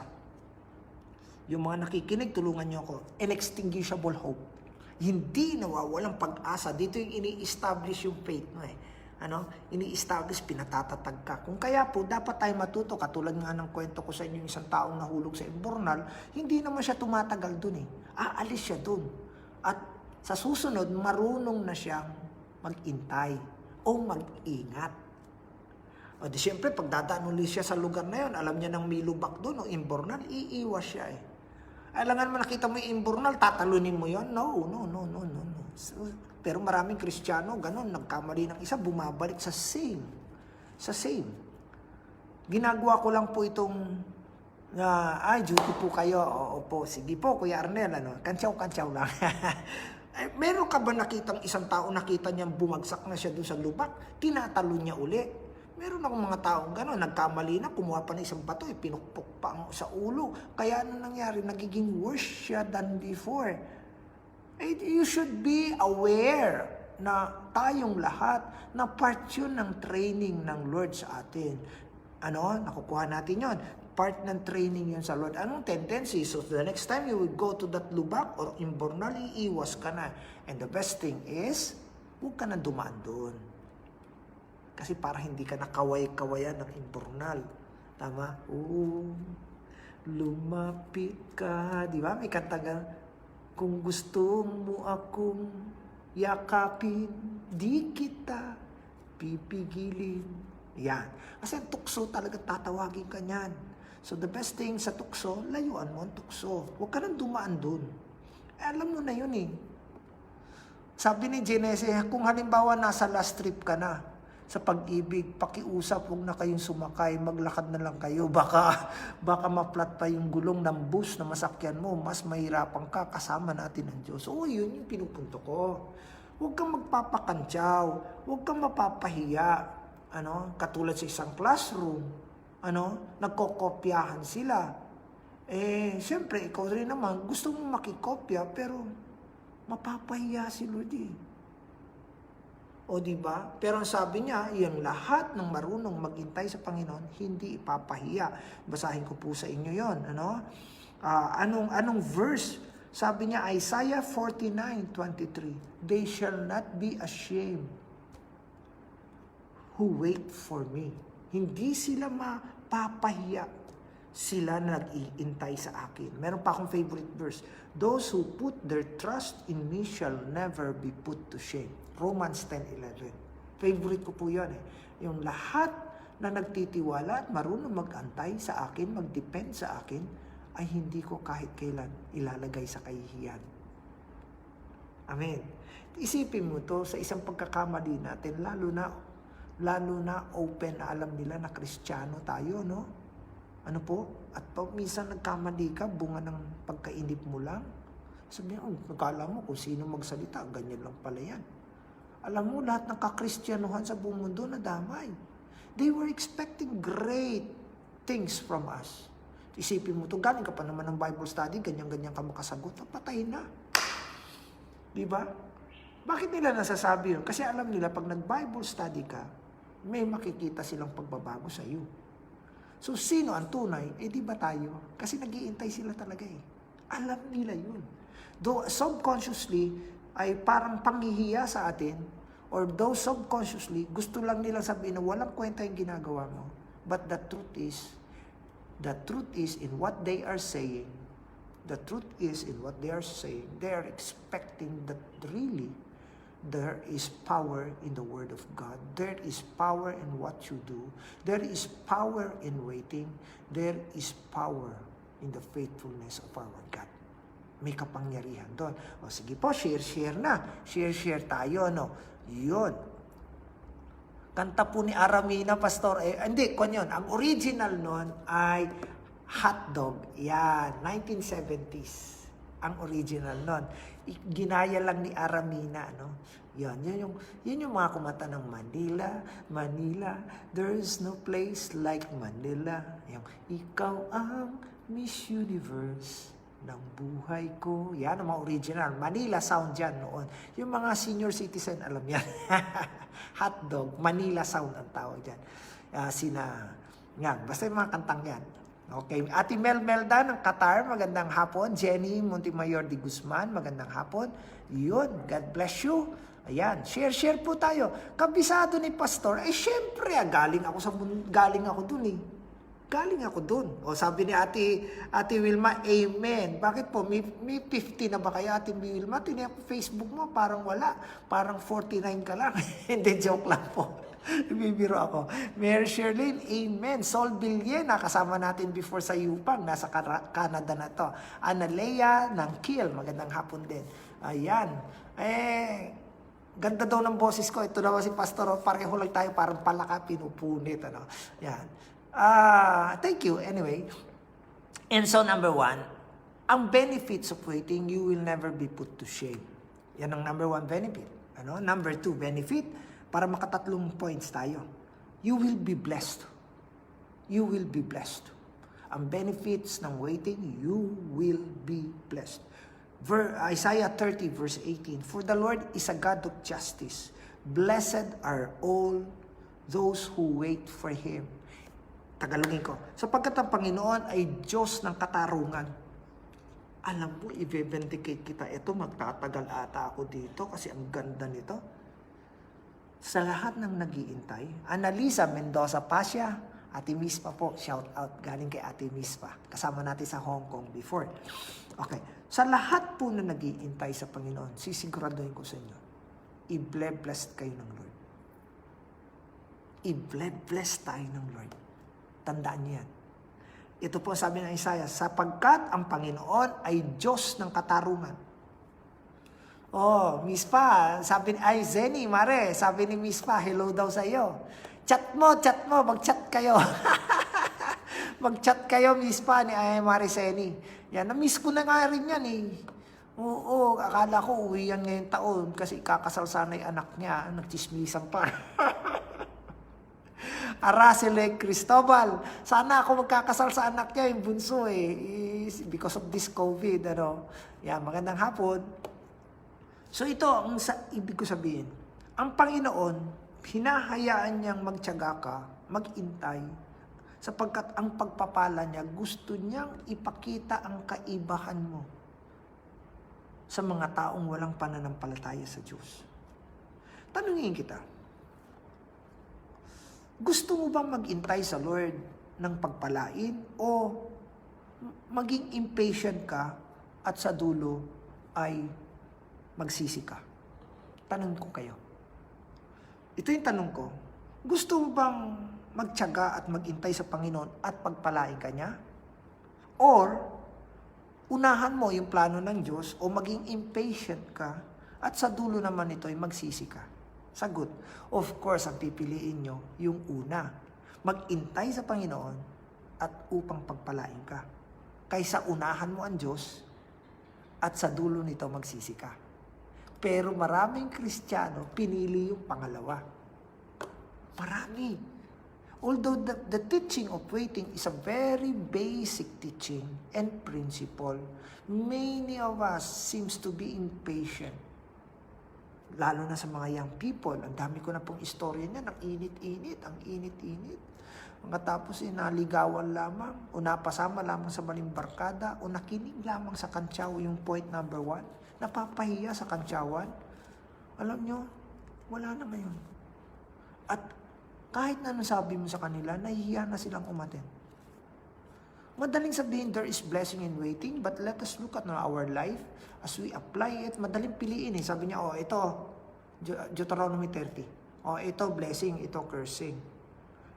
Yung mga nakikinig, tulungan nyo ako. Inextinguishable hope. Hindi nawawalang pag-asa. Dito yung ini-establish yung faith mo Ini-establish, pinatatatag ka. Kung kaya po, dapat tayo matuto. Katulad nga ng kwento ko sa inyo, isang taong nahulog sa imbornal, hindi naman siya tumatagal dun Aalis siya dun. At sa susunod, marunong na siyang mag-intay o mag-ingat. Di siyempre, pag dadaan ulit siya sa lugar na yun, alam niya nang may lubak doon o imbornal, iiwas siya Alangan mo nakita mo yung imbornal, tatalunin mo yon? No. So, pero maraming Kristiyano, ganun, nagkamali ng isa, bumabalik sa same. Ginagawa ko lang po itong duty po kayo. Oo po, sige po, Kuya Arnel, kantsaw lang. Meron ka ba nakitang isang tao, nakita niyang bumagsak na siya doon sa lubak, tinatalo niya uli? Meron akong mga taong gano'n, nagkamali na, kumuha pa ng isang bato, pinukpok pa sa ulo. Kaya ano nangyari? Nagiging worse siya than before. You should be aware na tayong lahat, na part yun ng training ng Lord sa atin. Nakukuha natin yon. Part ng training yun sa Lord. Anong tendency? So the next time you will go to that lubak or imbornal, iiwas ka na. And the best thing is, huwag ka na dumaan doon. Kasi para hindi ka nakaway-kawayan ng imbornal. Tama? Lumapit ka. Di ba? May kanta nga, kung gusto mo akong yakapin, di kita pipigilin. Yan. Kasi ang tukso talaga tatawagin ka niyan. So the best thing sa tukso, layuan mo ang tukso. Huwag ka nang dumaan dun. Alam mo na yun eh. Sabi ni Genesis, kung halimbawa nasa last trip ka na sa pag-ibig, pakiusap, huwag na kayong sumakay, maglakad na lang kayo. Baka ma-flat pa yung gulong ng bus na masakyan mo, mas mahirapan ka, kasama natin ang Diyos. Yun yung pinupunto ko. Huwag kang magpapakantyaw, huwag kang mapapahiya. Katulad sa isang classroom, nagkokopyahan sila. Siyempre, ikaw rin naman, gusto mong makikopya, pero mapapahiya si Lord eh. O diba? Pero ang sabi niya, yung lahat ng marunong maghintay sa Panginoon, hindi ipapahiya. Basahin ko po sa inyo yon. Anong verse? Sabi niya, Isaiah 49:23, they shall not be ashamed who wait for me. Hindi sila mapapahiya. Sila na nag-iintay sa akin. Meron pa akong favorite verse. Those who put their trust in me shall never be put to shame. Romans 10:11. Favorite ko po yan eh. Yung lahat na nagtitiwala at marunong mag-antay sa akin, mag-depend sa akin, ay hindi ko kahit kailan ilalagay sa kahihiyan. Amen. Isipin mo to sa isang pagkakamali natin, lalo na open na alam nila na Kristiyano tayo, no? Ano po? At pag minsan nagkamali ka, bunga ng pagkainip mo lang. Sabi niya, nakala mo kung sino magsalita, ganyan lang pala yan. Alam mo, lahat ng kakristyanuhan sa buong mundo na damay. They were expecting great things from us. Isipin mo to, galing ka pa naman ng Bible study, ganyan-ganyan ka makasagot, patay na. Diba? Bakit nila nasasabi yun? Kasi alam nila, pag nag-Bible study ka, may makikita silang pagbabago sa iyo. So, sino ang tunay? Di ba tayo? Kasi nag-iintay sila talaga eh. Alam nila yun. Though subconsciously, ay parang panghihiya sa atin, or though subconsciously, gusto lang nilang sabihin na walang kwenta yung ginagawa mo. But the truth is in what they are saying. The truth is in what they are saying. They are expecting that really, there is power in the Word of God. There is power in what you do. There is power in waiting. There is power in the faithfulness of our God. May kapangyarihan doon. O sige po, share na. Share tayo, no? Yun. Kanta po ni Aramina, Pastor. Hindi, yun. Ang original nun ay Hotdog. Yan, 1970s. Ang original nun. Ginaya lang ni Aramina, no? Yun yung mga kumanta ng Manila, there's no place like Manila. Yung, ikaw ang Miss Universe ng buhay ko. Yan ang mga original. Manila sound yan noon. Yung mga senior citizen, alam yan. Hotdog, Manila sound ang tawag dyan. Yan, basta yung mga kantang yan. Okay, Ate Melda ng Qatar, magandang hapon. Jenny Montemayor de Guzman, magandang hapon. Yun, God bless you. Ayan, share po tayo. Kabisado ni Pastor, syempre, galing ako dun eh. Galing ako dun. O sabi ni Ate Wilma, amen. Bakit po? May 50 na ba kayo, Ate Wilma? Tinaya po Facebook mo, parang wala. Parang 49 ka lang. Hindi, joke lang po. Bibiro ako. Mary Sherlyn, amen. Sol Billiena, kasama natin before sa Yupang, nasa Canada na to. Analea ng Kiel, magandang hapon din. Ayan. Ganda daw ng boses ko. Ito naman si Pastor, pareho lang tayo, parang palaka, pinupunit. Yan. Thank you. Anyway. And so, number 1, ang benefits of waiting, you will never be put to shame. Yan ang number 1 benefit. Ano? Number 2 benefit, para makatatlong points tayo. You will be blessed. You will be blessed. Ang benefits ng waiting, you will be blessed. Isaiah 30 verse 18, For the Lord is a God of justice. Blessed are all those who wait for Him. Tagalogin ko. Sapagkat ang Panginoon ay Diyos ng katarungan. Alam mo, i-vindicate kita. Ito, magtatagal ata ako dito kasi ang ganda nito. Sa lahat ng nag-iintay, Annalisa Mendoza Pasha, Ate Mispa po, shout out galing kay Ate Mispa. Kasama natin sa Hong Kong before. Okay. Sa lahat po na nag-iintay sa Panginoon, sisiguraduhin ko sa inyo, i-blessed kayo ng Lord. I-blessed tayo ng Lord. Tandaan niyo yan. Ito po sabi ng Isaiah, sapagkat ang Panginoon ay Diyos ng katarungan. Oh, Mispa, sabi ni Zeni, Mare, sabi ni Mispa, hello daw sa iyo. Chat mo, mag-chat kayo. Mag-chat kayo, Mispa, ni Mare Zeni. Yan, na-miss ko na nga rin yan eh. Oo, akala ko uwi yan ngayong taon kasi kakasal sana yung anak niya. Nagchismisan pa. Araceli Cristobal, sana ako magkakasal sa anak niya, yung bunso eh. Because of this COVID, ano. Yan, magandang hapon. So ito, ang ibig ko sabihin, ang Panginoon, hinahayaan niyang magtiyaga ka, mag-intay, sapagkat ang pagpapala niya, gusto niyang ipakita ang kaibahan mo sa mga taong walang pananampalataya sa Diyos. Tanungin kita, gusto mo bang mag-intay sa Lord ng pagpalain o maging impatient ka at sa dulo ay magsisi ka? Tanong ko kayo. Ito yung tanong ko. Gusto mo bang magtiyaga at mag-intay sa Panginoon at pagpalain ka niya? Or, unahan mo yung plano ng Diyos o maging impatient ka at sa dulo naman ito ay magsisi ka? Sagot. Of course, ang pipiliin nyo yung una. Mag-intay sa Panginoon at upang pagpalain ka. Kaysa unahan mo ang Diyos at sa dulo nito magsisi ka. Pero maraming Kristiyano pinili yung pangalawa. Marami. Although the teaching of waiting is a very basic teaching and principle, many of us seems to be impatient. Lalo na sa mga young people. Ang dami ko na pong istorya niyan. Ang init-init. Mga tapos naligawan lamang, o napasama lamang sa maling barkada, o nakinig lamang sa kantsaw, yung point number 1. Napapahiya sa kantsawan. Alam nyo, wala na ngayon. At kahit na nasabi mo sa kanila, nahihiya na silang umaten. Madaling sabihin, there is blessing in waiting, but let us look at our life as we apply it. Madaling piliin eh. Sabi niya, ito, Deuteronomy 30. Ito blessing, ito cursing.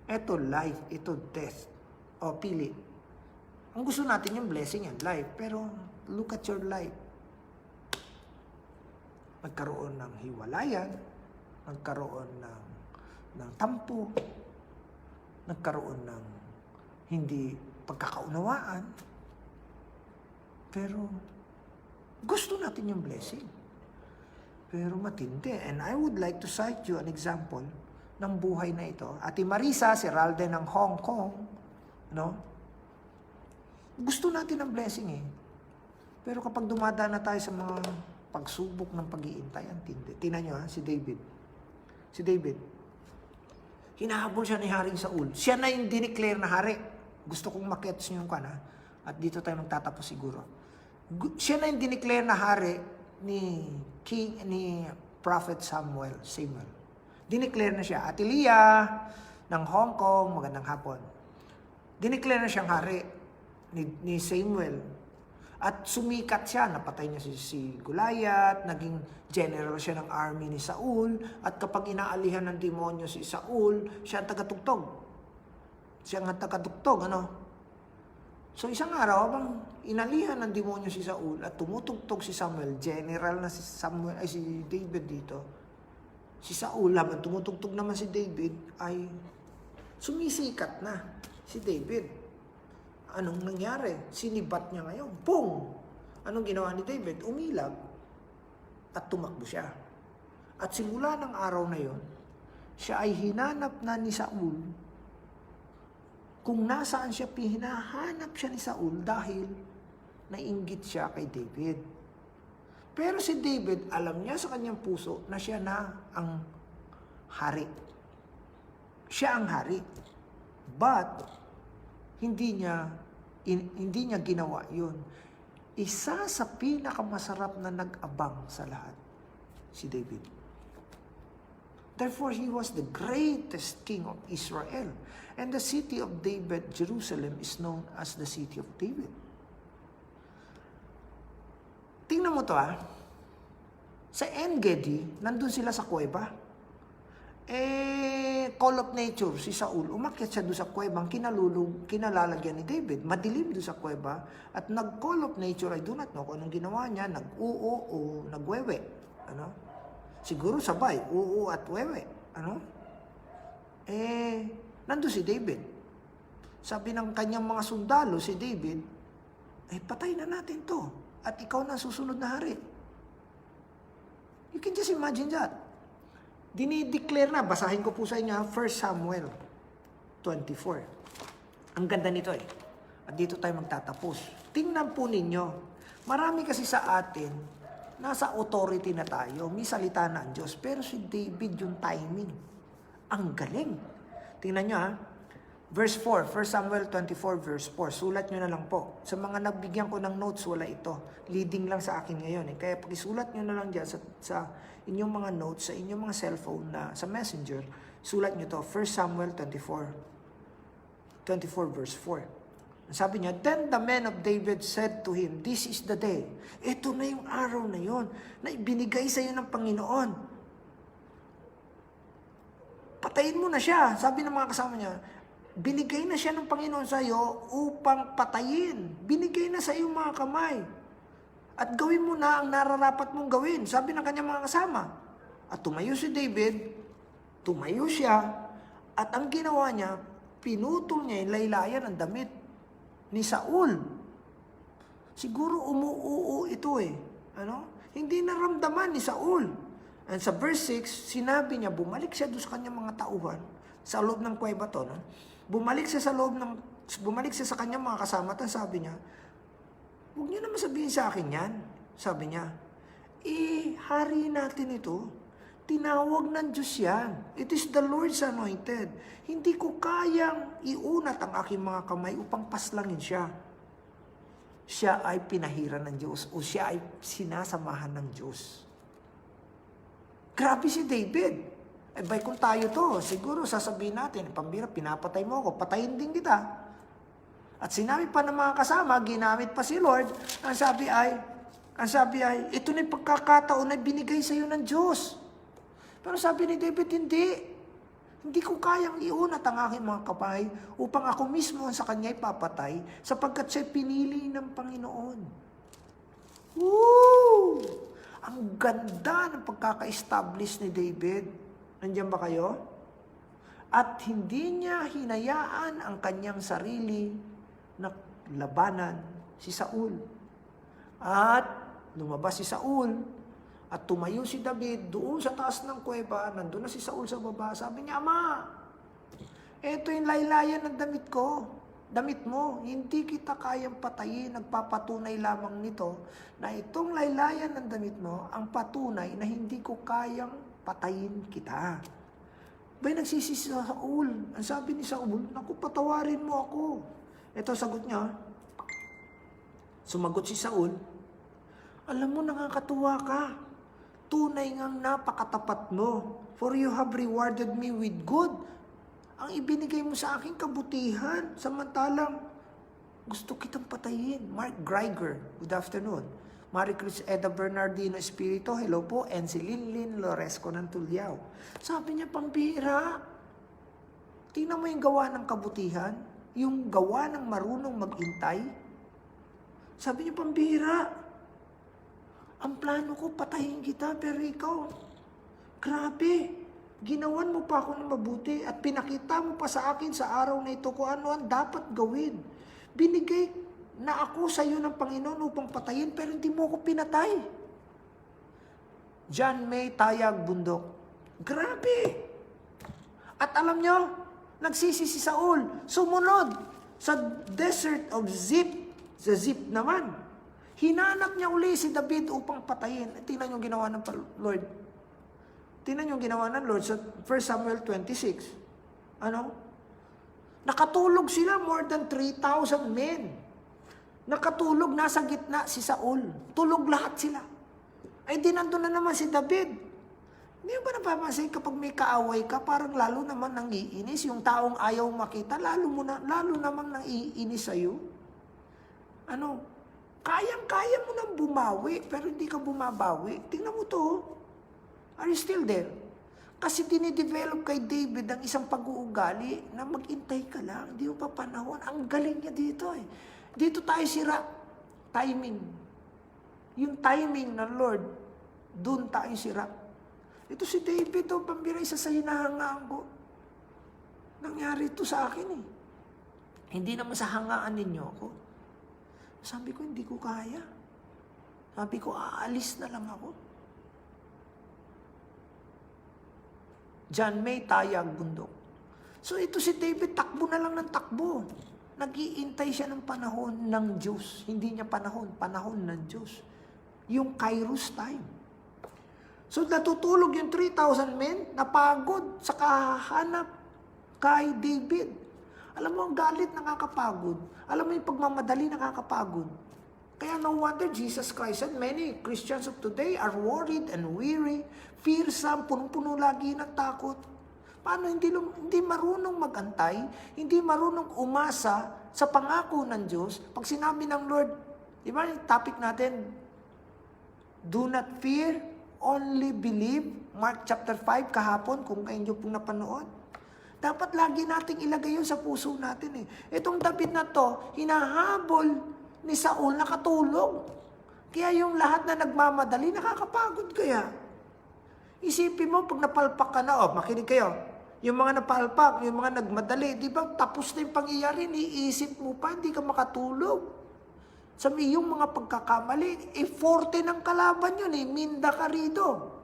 Ito life, ito death. Pili. Ang gusto natin yung blessing and life, pero look at your life. Nagkaroon ng hiwalayan, nagkaroon ng tampo, nagkaroon ng hindi pagkakaunawaan. Pero gusto natin yung blessing. Pero matindi. And I would like to cite you an example ng buhay na ito. Ate Marisa, si Ralde ng Hong Kong, no? Gusto natin ang blessing eh. Pero kapag dumadaan na tayo sa mga pagsubok ng pag-iintay, ang tindi. Tingnan nyo si David. Si David. Hinahabol siya ni Haring Saul. Siya na yung dineclare na hari. Gusto kong makets nyo yung kana. At dito tayo magtatapos siguro. Siya na yung dineclare na hari ni Prophet Samuel. Dineclare na siya. Ate Leah ng Hong Kong, magandang hapon. Dineclare na siyang hari ni Samuel. At sumikat siya, napatay niya si Goliath, naging general siya ng army ni Saul, at kapag inaalihan ng demonyo si Saul, siya ang tagatugtog. Siya ang tagatugtog, ano? So isang araw, habang inalihan ng demonyo si Saul at tumutugtog si Samuel, general na si David dito, si Saul, habang tumutugtog naman si David, ay sumisikat na si David. Anong nangyari? Sinibat niya ngayon. Boom! Anong ginawa ni David? Umilag. At tumakbo siya. At simula ng araw na yon, siya ay hinanap na ni Saul. Kung nasaan siya, hinahanap siya ni Saul dahil nainggit siya kay David. Pero si David, alam niya sa kanyang puso na siya na ang hari. Siya ang hari. But, hindi niya ginawa yun. Isa sa pinakamasarap na nag-abang sa lahat, si David. Therefore, he was the greatest king of Israel. And the city of David, Jerusalem, is known as the city of David. Tingnan mo to Sa En-Gedi, nandun sila sa kuweba. Call of nature, si Saul, umakyat siya doon sa kuwebang kinalalagyan ni David. Madilim doon sa kuweba. At nag-call of nature, I do not know kung anong ginawa niya, nag-uo o nagwewe. Siguro sabay, uo at wewe. Nandun si David. Sabi ng kanyang mga sundalo, si David, patay na natin to. At ikaw na susunod na hari. You can just imagine that. Dinideclare na, basahin ko po sa inyo, 1 Samuel 24. Ang ganda nito At dito tayo magtatapos. Tingnan po ninyo, marami kasi sa atin, nasa authority na tayo, may salita na ang Diyos, pero si David yung timing. Ang galing. Tingnan nyo Verse 4, 1 Samuel 24 verse 4. Sulat nyo na lang po. Sa mga nagbigyan ko ng notes, wala ito. Leading lang sa akin ngayon. Kaya pakisulat nyo na lang dyan sa inyong mga notes, sa inyong mga cellphone na sa messenger. Sulat nyo to. 1 Samuel 24 verse 4. Sabi niya, Then the men of David said to him, This is the day. Ito na yung araw na yon na ibinigay sa iyo ng Panginoon. Patayin mo na siya. Sabi ng mga kasama niya, binigay na siya ng Panginoon sa iyo upang patayin. Binigay na sa iyo mga kamay. At gawin mo na ang nararapat mong gawin. Sabi ng kanyang mga kasama. At tumayo si David, tumayo siya, at ang ginawa niya, pinutol niya yung laylayan ng damit ni Saul. Siguro umuuu ito Hindi naramdaman ni Saul. And sa verse 6, sinabi niya, bumalik siya doon sa kanyang mga tauhan, sa loob ng kuweba to, Bumalik siya sa kanyang mga kasama at sabi niya, huwag niyo naman sabihin sa akin yan. Sabi niya, hari natin ito. Tinawag ng Diyos yan. It is the Lord's anointed. Hindi ko kayang iunat ang aking mga kamay upang paslangin siya. Siya ay pinahiran ng Diyos o siya ay sinasamahan ng Diyos. Grabe si David. Bay kung tayo to, siguro sasabihin natin, pambira, pinapatay mo ako, patayin din kita. At sinabi pa ng mga kasama, ginamit pa si Lord, ang sabi ay, ito na yung pagkakataon na binigay sa iyo ng Diyos. Pero sabi ni David, hindi ko kayang iunat ang aking mga kamay upang ako mismo sa kanya ipapatay sapagkat siya pinili ng Panginoon. Woo! Ang ganda ng pagkaka-establish ni David. Nandiyan ba kayo? At hindi niya hinayaan ang kanyang sarili na labanan si Saul. At lumabas si Saul at tumayo si David doon sa taas ng kuweba. Nandun na si Saul sa baba. Sabi niya, Ama, eto yung laylayan ng damit mo. Hindi kita kayang patayin. Nagpapatunay lamang nito na itong laylayan ng damit mo ang patunay na hindi ko kayang patayin kita. Bay, nagsisisi sa Saul. Ang sabi ni Saul, naku, patawarin mo ako. Ito sagot niya. Sumagot si Saul, alam mo, nakakatuwa ka. Tunay ngang napakatapat mo. For you have rewarded me with good. Ang ibinigay mo sa akin kabutihan. Samantalang, gusto kitang patayin. Mark Greiger, good afternoon. Maricruz Eda Bernardino Espirito, hello po, and si Linlin Loresco ng Tulyao. Sabi niya, pambira. Tingnan mo yung gawa ng kabutihan, yung gawa ng marunong mag-intay. Sabi niya, pambira. Ang plano ko, patayin kita, pero ikaw, grabe. Ginawan mo pa ako ng mabuti at pinakita mo pa sa akin sa araw na ito kung ano ang dapat gawin. Binigay na ako sa iyo ng Panginoon upang patayin, pero hindi mo ako pinatay. John May Tayag Bundok. Grabe! At alam nyo, nagsisi si Saul, sumunod sa desert of Ziph, sa Ziph naman. Hinanap niya uli si David upang patayin. Tingnan yung ginawa ng Lord. Tingnan yung ginawa ng Lord sa 1 Samuel 26. Ano? Nakatulog sila, more than 3,000 men. Nakatulog, nasa gitna si Saul. Tulog lahat sila. Ay di nandun na naman si David. Hindi ba napapansin kapag may kaaway ka, parang lalo naman nang iinis. Yung taong ayaw makita, lalo namang nang iinis sa'yo. Ano? Kayang-kaya mo nang bumawi, pero hindi ka bumabawi. Tingnan mo to. Are you still there? Kasi dinidevelop kay David ang isang pag-uugali na mag-intay ka lang. Hindi mo pa panahon. Ang galing niya dito eh. Dito tayo sira. Timing. Yung timing ng Lord, doon tayo sira. Ito si David, pambiray sa hinahangaan ko. Nangyari ito sa akin eh. Hindi naman sa hangaan ninyo ako. Sabi ko, hindi ko kaya. Sabi ko, aalis na lang ako. John May Tayag Bundok. So ito si David, takbo na lang ng takbo. Nag-iintay siya ng panahon ng Diyos. Hindi niya panahon ng Diyos. Yung Kairos time. So natutulog yung 3,000 men, napagod sa kahanap kay David. Alam mo, ang galit nakakapagod. Alam mo, yung pagmamadali nakakapagod. Kaya no wonder Jesus Christ and many Christians of today are worried and weary, fearsome, punong-puno lagi ng takot. Paano hindi marunong magantay, hindi marunong umasa sa pangako ng Diyos? Pag sinabi ng Lord, di ba yung topic natin, do not fear, only believe, Mark chapter 5 kahapon, kung kayo nyo pong napanood. Dapat lagi nating ilagay yun sa puso natin eh. Itong David na to, hinahabol ni Saul, nakatulog. Kaya yung lahat na nagmamadali, nakakapagod kaya. Isipin mo, pag napalpak ka na, makinig kayo, yung mga napalpak, yung mga nagmadali, di ba tapos na yung pangyayari, iisip mo pa, hindi ka makatulog. Sa iyong mga pagkakamali, forte ng kalaban yun minda ka rito.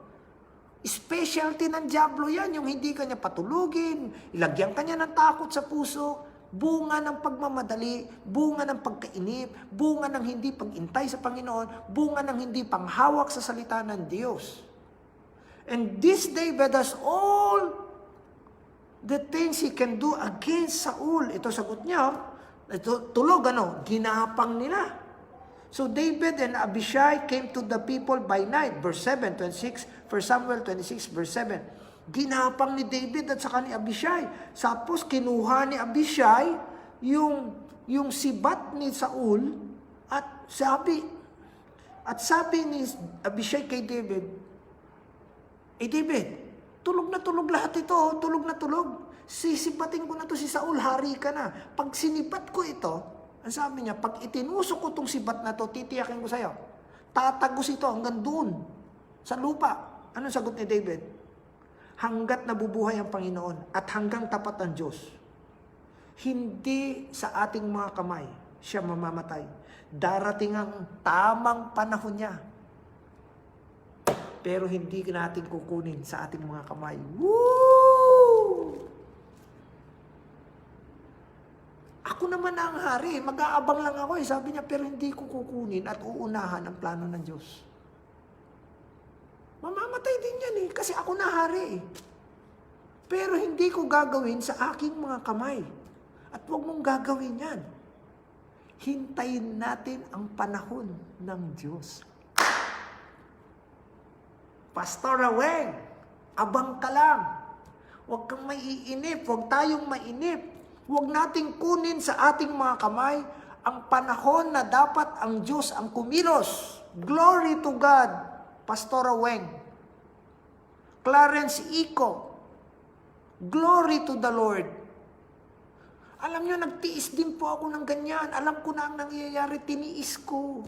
Specialty ng Diablo yan, yung hindi ka niya patulugin, ilagyan ka niya ng takot sa puso, bunga ng pagmamadali, bunga ng pagkainip, bunga ng hindi pag-intay sa Panginoon, bunga ng hindi panghawak sa salita ng Diyos. And this David has all the things he can do against Saul. Ito sagot niya, ito tulog ginapang nila. So David and Abishai came to the people by night. Verse 7, 26, 1 Samuel 26, verse 7. Ginapang ni David at saka ni Abishai. Tapos kinuha ni Abishai yung sibat ni Saul at sabi ni Abishai kay David, David, tulog na tulog lahat ito, tulog na tulog. Sisipatin ko na to si Saul, hari ka na. Pag sinipat ko ito, ang sabi niya, pag itinusok ko itong sibat na to, titiyakin ko sa'yo. Tatagos ito hanggang doon, sa lupa. Anong sagot ni David? Hanggat nabubuhay ang Panginoon at hanggang tapat ang Diyos, hindi sa ating mga kamay siya mamamatay. Darating ang tamang panahon niya. Pero hindi natin kukunin sa ating mga kamay. Woo! Ako naman na ang hari, mag-aabang lang ako Sabi niya, pero hindi ko kukunin at uunahan ang plano ng Diyos. Mamamatay din yan kasi ako na hari Pero hindi ko gagawin sa aking mga kamay. At huwag mong gagawin yan. Hintayin natin ang panahon ng Diyos. Pastor Aweng, abang ka lang. Huwag kang maiinip, huwag tayong mainip. Huwag nating kunin sa ating mga kamay ang panahon na dapat ang Diyos ang kumilos. Glory to God, Pastor Aweng. Clarence Iko, glory to the Lord. Alam niyo, nagtiis din po ako ng ganyan. Alam ko na ang nangyayari, tiniis ko.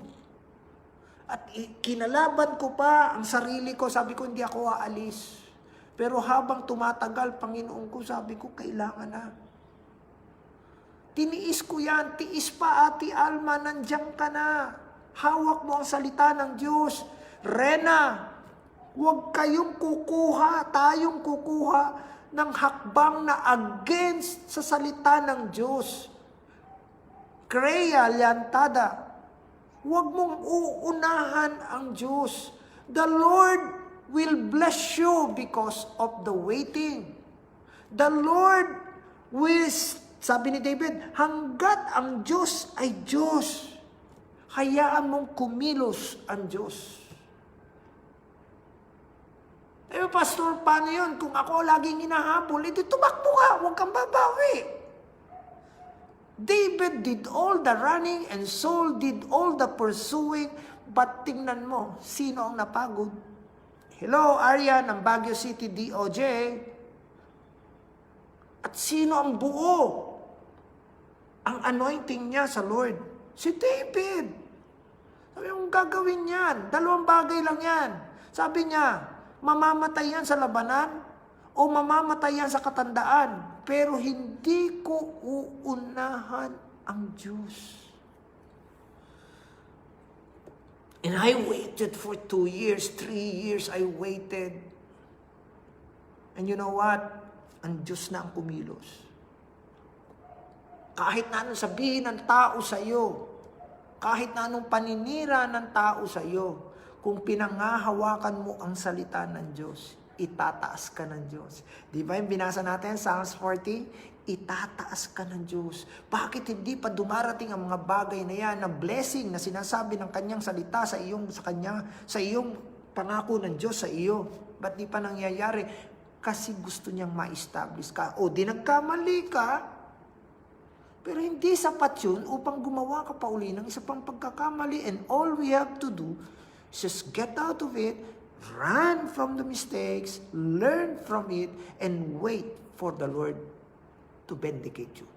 At kinalaban ko pa ang sarili ko. Sabi ko, hindi ako aalis. Pero habang tumatagal, Panginoon ko, sabi ko, kailangan na. Tiniis ko yan. Tiis pa, Ate Alma, nandiyan ka na. Hawak mo ang salita ng Diyos. Rena, Huwag kayong tayong kukuha ng hakbang na against sa salita ng Diyos. Crea liantada. Huwag mong uunahan ang Diyos. The Lord will bless you because of the waiting. The Lord will, sabi ni David, hanggat ang Diyos ay Diyos, hayaan mong kumilos ang Diyos. Pastor, paano yun? Kung ako laging hinahabol, edi tumakbo ka, huwag kang babawi. David did all the running and Saul did all the pursuing, but tingnan mo, sino ang napagod? Hello, Arya ng Baguio City DOJ. At sino ang buo? Ang anointing niya sa Lord? Si David. Sabi mo, gagawin yan. 2 bagay lang yan. Sabi niya, mamamatay yan sa labanan o mamamatay yan sa katandaan. Pero hindi ko uunahan ang Diyos. And I waited for 2 years, 3 years, I waited. And you know what? Ang Diyos na ang kumilos. Kahit na anong sabihin ng tao sa iyo, kahit na anong paninira ng tao sa iyo, kung pinangahawakan mo ang salita ng Diyos, itataas ka ng Diyos. Di ba yung binasa natin, Psalms 40? Itataas ka ng Diyos. Bakit hindi pa dumarating ang mga bagay na yan, na blessing na sinasabi ng kanyang salita sa iyong pangako ng Diyos sa iyo? Ba't di pa nangyayari? Kasi gusto niyang ma-establish ka. O di nagkamali ka, pero hindi sapat yun upang gumawa ka pa uli ng isa pang pagkakamali. And all we have to do is just get out of it, run from the mistakes, learn from it, and wait for the Lord to vindicate you.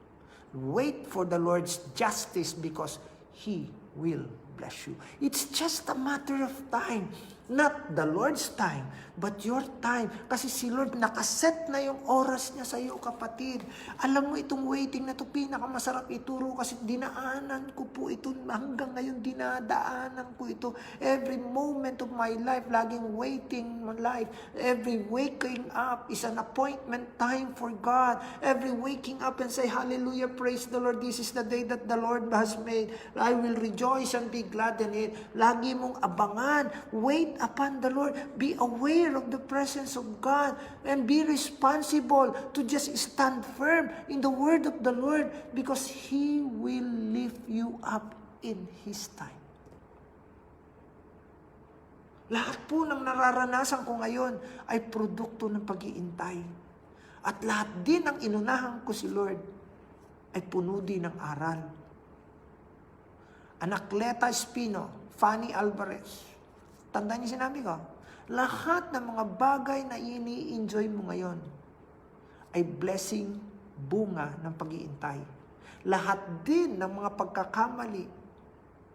Wait for the Lord's justice because He will bless you. It's just a matter of time. Not the Lord's time, but your time. Kasi si Lord nakaset na yung oras niya sa iyo, kapatid. Alam mo, itong waiting na ito, pinakamasarap ituro kasi dinaanan ko po ito. Hanggang ngayon, dinadaanan ko ito. Every moment of my life, laging waiting my life. Every waking up is an appointment time for God. Every waking up and say, hallelujah, praise the Lord. This is the day that the Lord has made. I will rejoice and be glad in it. Lagi mong abangan. Wait upon the Lord. Be aware of the presence of God and be responsible to just stand firm in the word of the Lord because He will lift you up in His time. Lahat po ng nararanasan ko ngayon ay produkto ng pag-iintay. At lahat din ng inunahan ko si Lord ay puno din ng aral. Anacleta Espino, Fanny Alvarez, tandaan niyo sinabi ko, lahat ng mga bagay na ini-enjoy mo ngayon ay blessing, bunga ng pag-iintay. Lahat din ng mga pagkakamali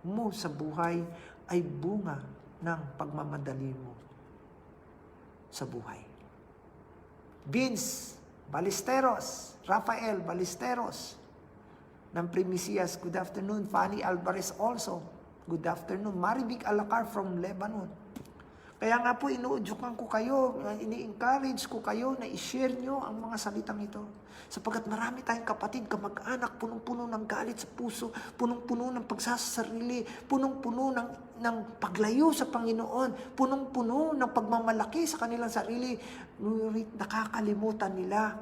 mo sa buhay ay bunga ng pagmamadali mo sa buhay. Vince Ballesteros, Rafael Ballesteros ng Primicias, good afternoon. Fanny Alvarez also, good afternoon. Maribik Alacar from Lebanon. Kaya nga po, inuudyukan ko kayo, ini-encourage ko kayo na i-share nyo ang mga salitang ito. Sapagkat marami tayong kapatid, kamag-anak, punong-puno ng galit sa puso, punong-puno ng pagsasarili, punong-puno ng paglayo sa Panginoon, punong-puno ng pagmamalaki sa kanilang sarili. Ngunit nakakalimutan nila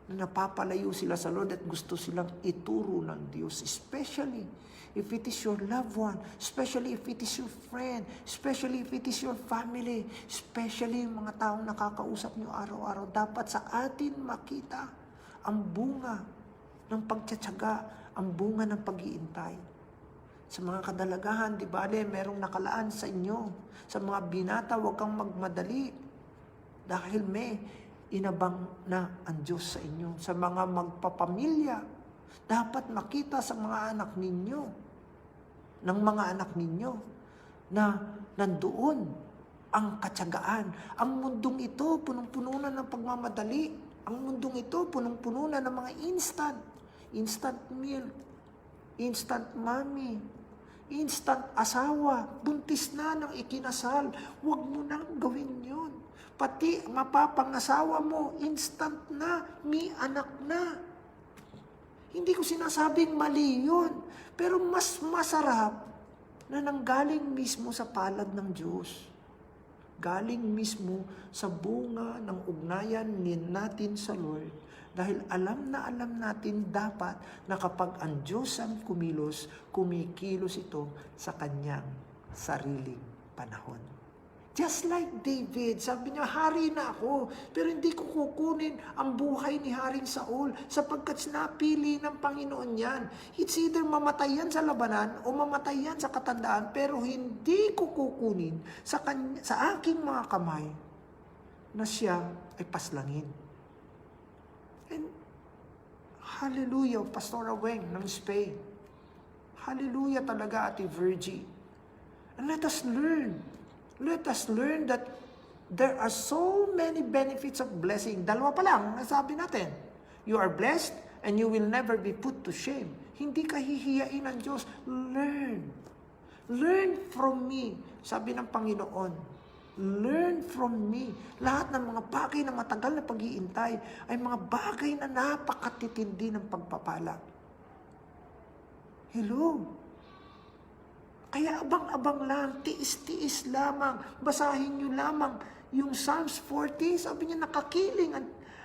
na napapalayo sila sa Lord at gusto silang ituro ng Diyos, especially if it is your loved one, especially if it is your friend, especially if it is your family, especially yung mga taong nakakausap nyo araw-araw. Dapat sa atin makita ang bunga ng pagtsatsaga, ang bunga ng pag-iintay. Sa mga kadalagahan, di bale, merong nakalaan sa inyo. Sa mga binata, huwag kang magmadali. Dahil may inabang na ang Diyos sa inyo. Sa mga magpapamilya, dapat makita sa mga anak ninyo, ng mga anak ninyo, na nandoon ang katsagaan. Ang mundong ito, punong-puno na ng pagmamadali. Ang mundong ito, punong-puno na ng mga instant meal, instant mommy, instant asawa, buntis na ng ikinasal. Huwag mo nang gawin yun. Pati mapapangasawa mo, instant na, may anak na. Hindi ko sinasabing mali yun, pero mas masarap na nanggaling mismo sa palad ng Diyos. Galing mismo sa bunga ng ugnayan natin sa Lord. Dahil alam natin dapat na kapag ang Diyos ang kumilos, kumikilos ito sa kanyang sariling panahon. Just like David, sabi niya, hari na ako, pero hindi ko kukunin ang buhay ni Haring Saul sapagkat napili ng Panginoon yan. It's either mamatay yan sa labanan o mamatay yan sa katandaan, pero hindi ko kukunin sa aking mga kamay na siya ay paslangin. And hallelujah, Pastora Weng ng Spain. Hallelujah talaga, Ate Virgie. And let us learn. Let us learn that there are so many benefits of blessing. Dalawa pa lang, nasabi natin. You are blessed and you will never be put to shame. Hindi ka hihiyain ng Diyos. Learn. Learn from me. Sabi ng Panginoon, learn from me. Lahat ng mga bagay na matagal na pag-iintay ay mga bagay na napakatitindi ng pagpapala. Hello? Kaya abang-abang lang, tiis-tiis lamang, basahin nyo lamang yung Psalms 40, sabi niya nakakiling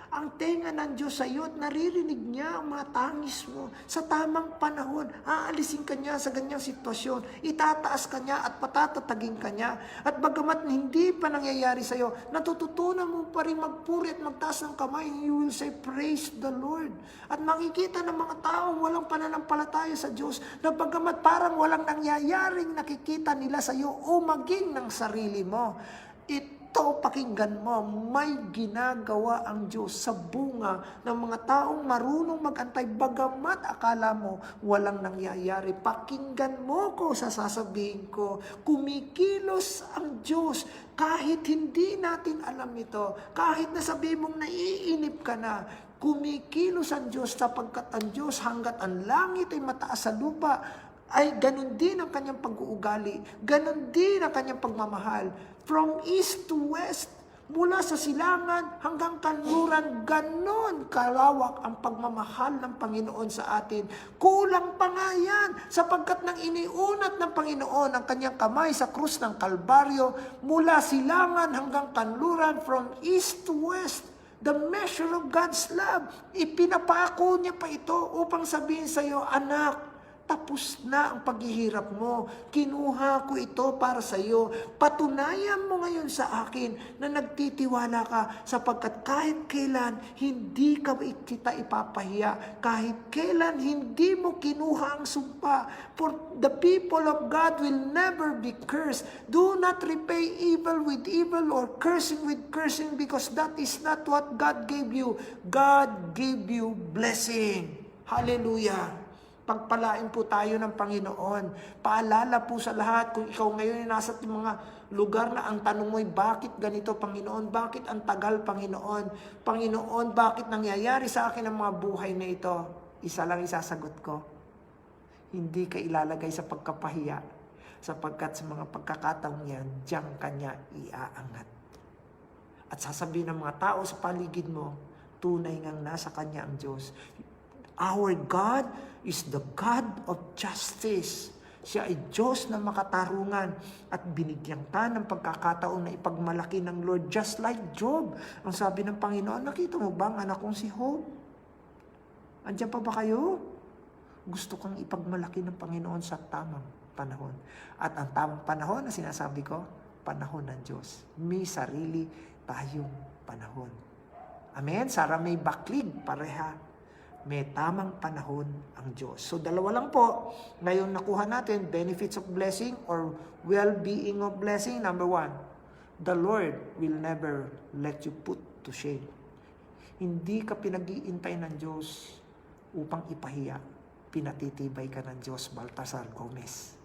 ang tenga ng Diyos sa iyo at naririnig niya ang mga tangis mo. Sa tamang panahon, aalisin ka niya sa ganyang sitwasyon, itataas ka niya at patatatagin ka niya. At bagamat hindi pa nangyayari sa iyo, natututunan mo pa rin magpuri at magtaas ng kamay, you will say, praise the Lord. At makikita ng mga taong walang pananampalataya sa Diyos, na bagamat parang walang nangyayaring nakikita nila sa iyo o maging ng sarili mo, ito, pakinggan mo, may ginagawa ang Diyos sa bunga ng mga taong marunong magantay, bagamat akala mo walang nangyayari. Pakinggan mo ko sa sasabihin ko, kumikilos ang Diyos kahit hindi natin alam ito, kahit na sabihin mong naiinip ka na, kumikilos ang Diyos sapagkat ang Diyos hanggat ang langit ay mataas sa lupa, ay ganun din ang kanyang pag-uugali, ganun din ang kanyang pagmamahal. From east to west, mula sa silangan hanggang kanluran, ganun kalawak ang pagmamahal ng Panginoon sa atin. Kulang pa nga yan, sapagkat nang iniunat ng Panginoon ang kanyang kamay sa krus ng Kalbaryo, mula silangan hanggang kanluran, from east to west, the measure of God's love, ipinapako niya pa ito upang sabihin sa iyo, anak, tapos na ang paghihirap mo. Kinuha ko ito para sa iyo. Patunayan mo ngayon sa akin na nagtitiwala ka sapagkat kahit kailan hindi ka kita ipapahiya. Kahit kailan hindi mo kinuha ang sumpa. For the people of God will never be cursed. Do not repay evil with evil or cursing with cursing because that is not what God gave you. God gave you blessing. Hallelujah. Pagpalain po tayo ng Panginoon. Paalala po sa lahat, kung ikaw ngayon ay nasa mga lugar na ang tanong mo'y, bakit ganito, Panginoon? Bakit ang tagal, Panginoon? Panginoon, bakit nangyayari sa akin ang mga buhay na ito? Isa lang isasagot ko. Hindi ka ilalagay sa pagkapahiya, sapagkat sa mga pagkakataong yan, diyan kanya iaangat. At sasabihin ng mga tao sa paligid mo, tunay ngang nasa kanya ang Diyos. Our God is the God of justice. Siya ay Diyos na makatarungan at binigyan ka ng pagkakataon na ipagmalaki ng Lord just like Job. Ang sabi ng Panginoon, nakita mo ba ang anak kong si Job? Andiyan pa ba kayo? Gusto kang ipagmalaki ng Panginoon sa tamang panahon. At ang tamang panahon na sinasabi ko, panahon ng Diyos. May sarili tayong panahon. Amen? Sara may baklig, pareha. May tamang panahon ang Diyos. So, dalawa lang po. Ngayon nakuha natin, benefits of blessing or well-being of blessing. Number 1, the Lord will never let you put to shame. Hindi ka pinag-iintay ng Diyos upang ipahiya. Pinatitibay ka ng Diyos, Baltasar Gomez.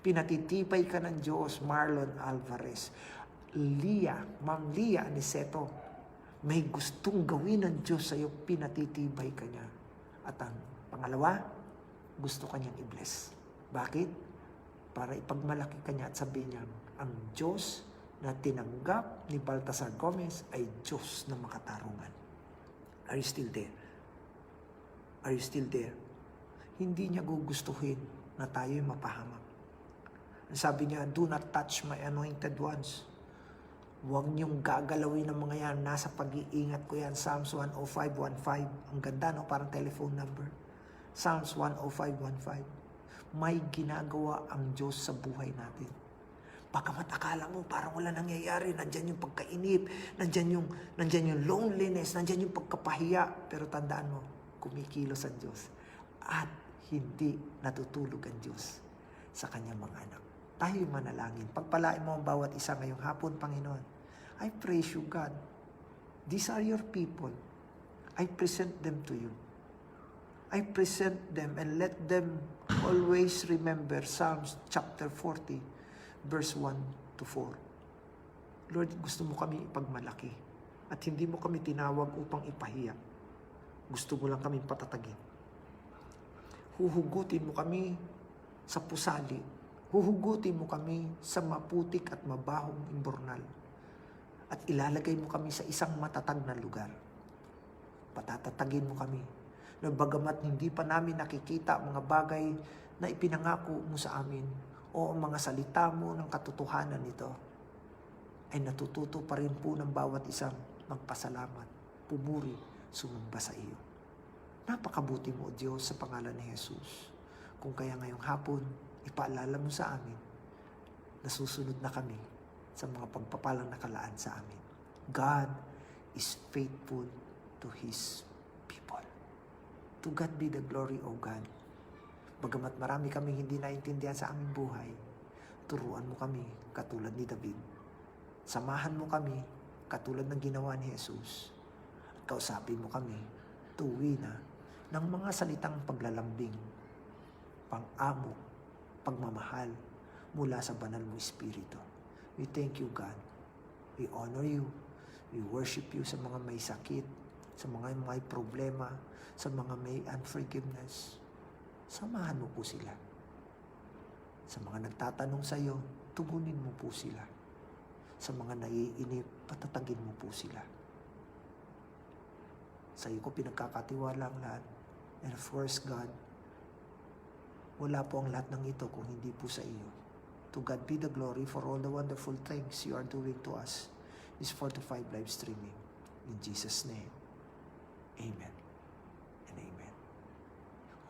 Pinatitibay ka ng Diyos, Marlon Alvarez. Ma'am Lia Aniceto. May gustong gawin ng Diyos sa iyo, pinatitibay ka niya. At ang pangalawa, gusto ka niyang i-bless. Bakit? para ipagmalaki ka niya at sabihin niya, ang Diyos na tinanggap ni Baltasar Gomez ay Diyos na makatarungan. Are you still there? Are you still there? Hindi niya gugustuhin na tayo'y mapahamak. Sabi niya, do not touch my anointed ones. Huwag niyong gagalawin ng mga yan. Nasa pag-iingat ko yan. Psalms 105:15. Ang ganda, no? Parang telephone number. Psalms 105:15. May ginagawa ang Diyos sa buhay natin. Bagamat akala mo parang wala nangyayari, nandyan yung pagkainip, nandyan yung loneliness, nandyan yung pagkapahiya. Pero tandaan mo, kumikilos ang Diyos. At hindi natutulog ang Diyos sa kanyang mga anak. Tayo'y manalangin. Pagpalain mo ang bawat isa ngayong hapon, Panginoon. I praise you, God. These are your people. I present them to you. I present them and let them always remember Psalms chapter 40, verse 1-4. Lord, gusto mo kami ipagmalaki at hindi mo kami tinawag upang ipahiya. Gusto mo lang kami patatagin. Huhugutin mo kami sa pusali. Huhugutin mo kami sa maputik at mabahong imbornal. At ilalagay mo kami sa isang matatag na lugar. Patatatagin mo kami. Na bagamat hindi pa namin nakikita mga bagay na ipinangako mo sa amin o ang mga salita mo ng katotohanan nito, ay natututo pa rin po ng bawat isang magpasalamat, pumuri, sumamba sa iyo. Napakabuti mo, Diyos, sa pangalan ni Jesus. Kung kaya ngayong hapon, ipaalala mo sa amin na susunod na kami sa mga pagpapalang nakalaan sa amin. God is faithful to His people. To God be the glory, O God. Bagamat marami kaming hindi naintindihan sa aming buhay, turuan mo kami katulad ni David. Samahan mo kami katulad ng ginawa ni Jesus. At kausapin mo kami tuwi na ng mga salitang paglalambing, pang-amo, pagmamahal mula sa banal mo Espiritu. We thank you, God. We honor you. We worship you sa mga may sakit, sa mga may problema, sa mga may unforgiveness. Samahan mo po sila. Sa mga nagtatanong sa iyo, tugunin mo po sila. Sa mga naiinip, patatagin mo po sila. Sa iyo ko pinagkakatiwala ang lahat. And of course, God, wala po ang lahat ng ito kung hindi po sa iyo. To God be the glory for all the wonderful things you are doing to us. This 4-5 live streaming. In Jesus' name, amen and amen.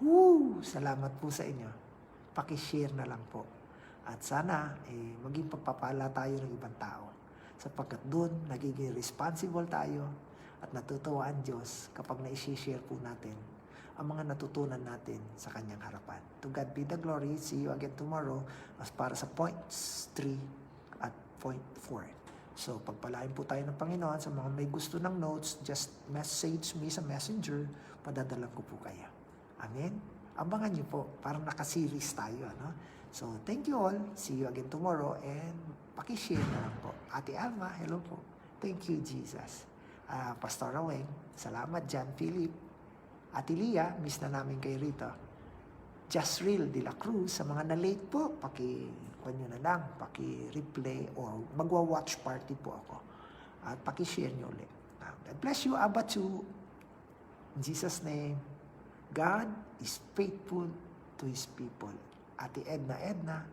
Woo! Salamat po sa inyo. Pakishare na lang po. At sana maging pagpapala tayo ng ibang tao. Sapagkat doon, nagiging responsible tayo at natutuwa ang Diyos kapag na-share po natin ang mga natutunan natin sa kanyang harapan. To God be the glory. See you again tomorrow as para sa points 3 at point 4. So, pagpalain po tayo ng Panginoon. Sa mga may gusto ng notes, just message me sa messenger. Padadalan ko po kayo. Amen? Abangan niyo po. Parang naka-series tayo. Ano? So, thank you all. See you again tomorrow. And pakishare na lang po. Ate Alma, hello po. Thank you, Jesus. Pastor Aweng, salamat. John Philip. Ate Lia, miss na namin kayo rito. Jasril de la Cruz, sa mga na-late po, paki-replay or magwa-watch party po ako. At paki-share nyo ulit. God bless you, Abba too. In Jesus' name, God is faithful to His people. Ate Edna,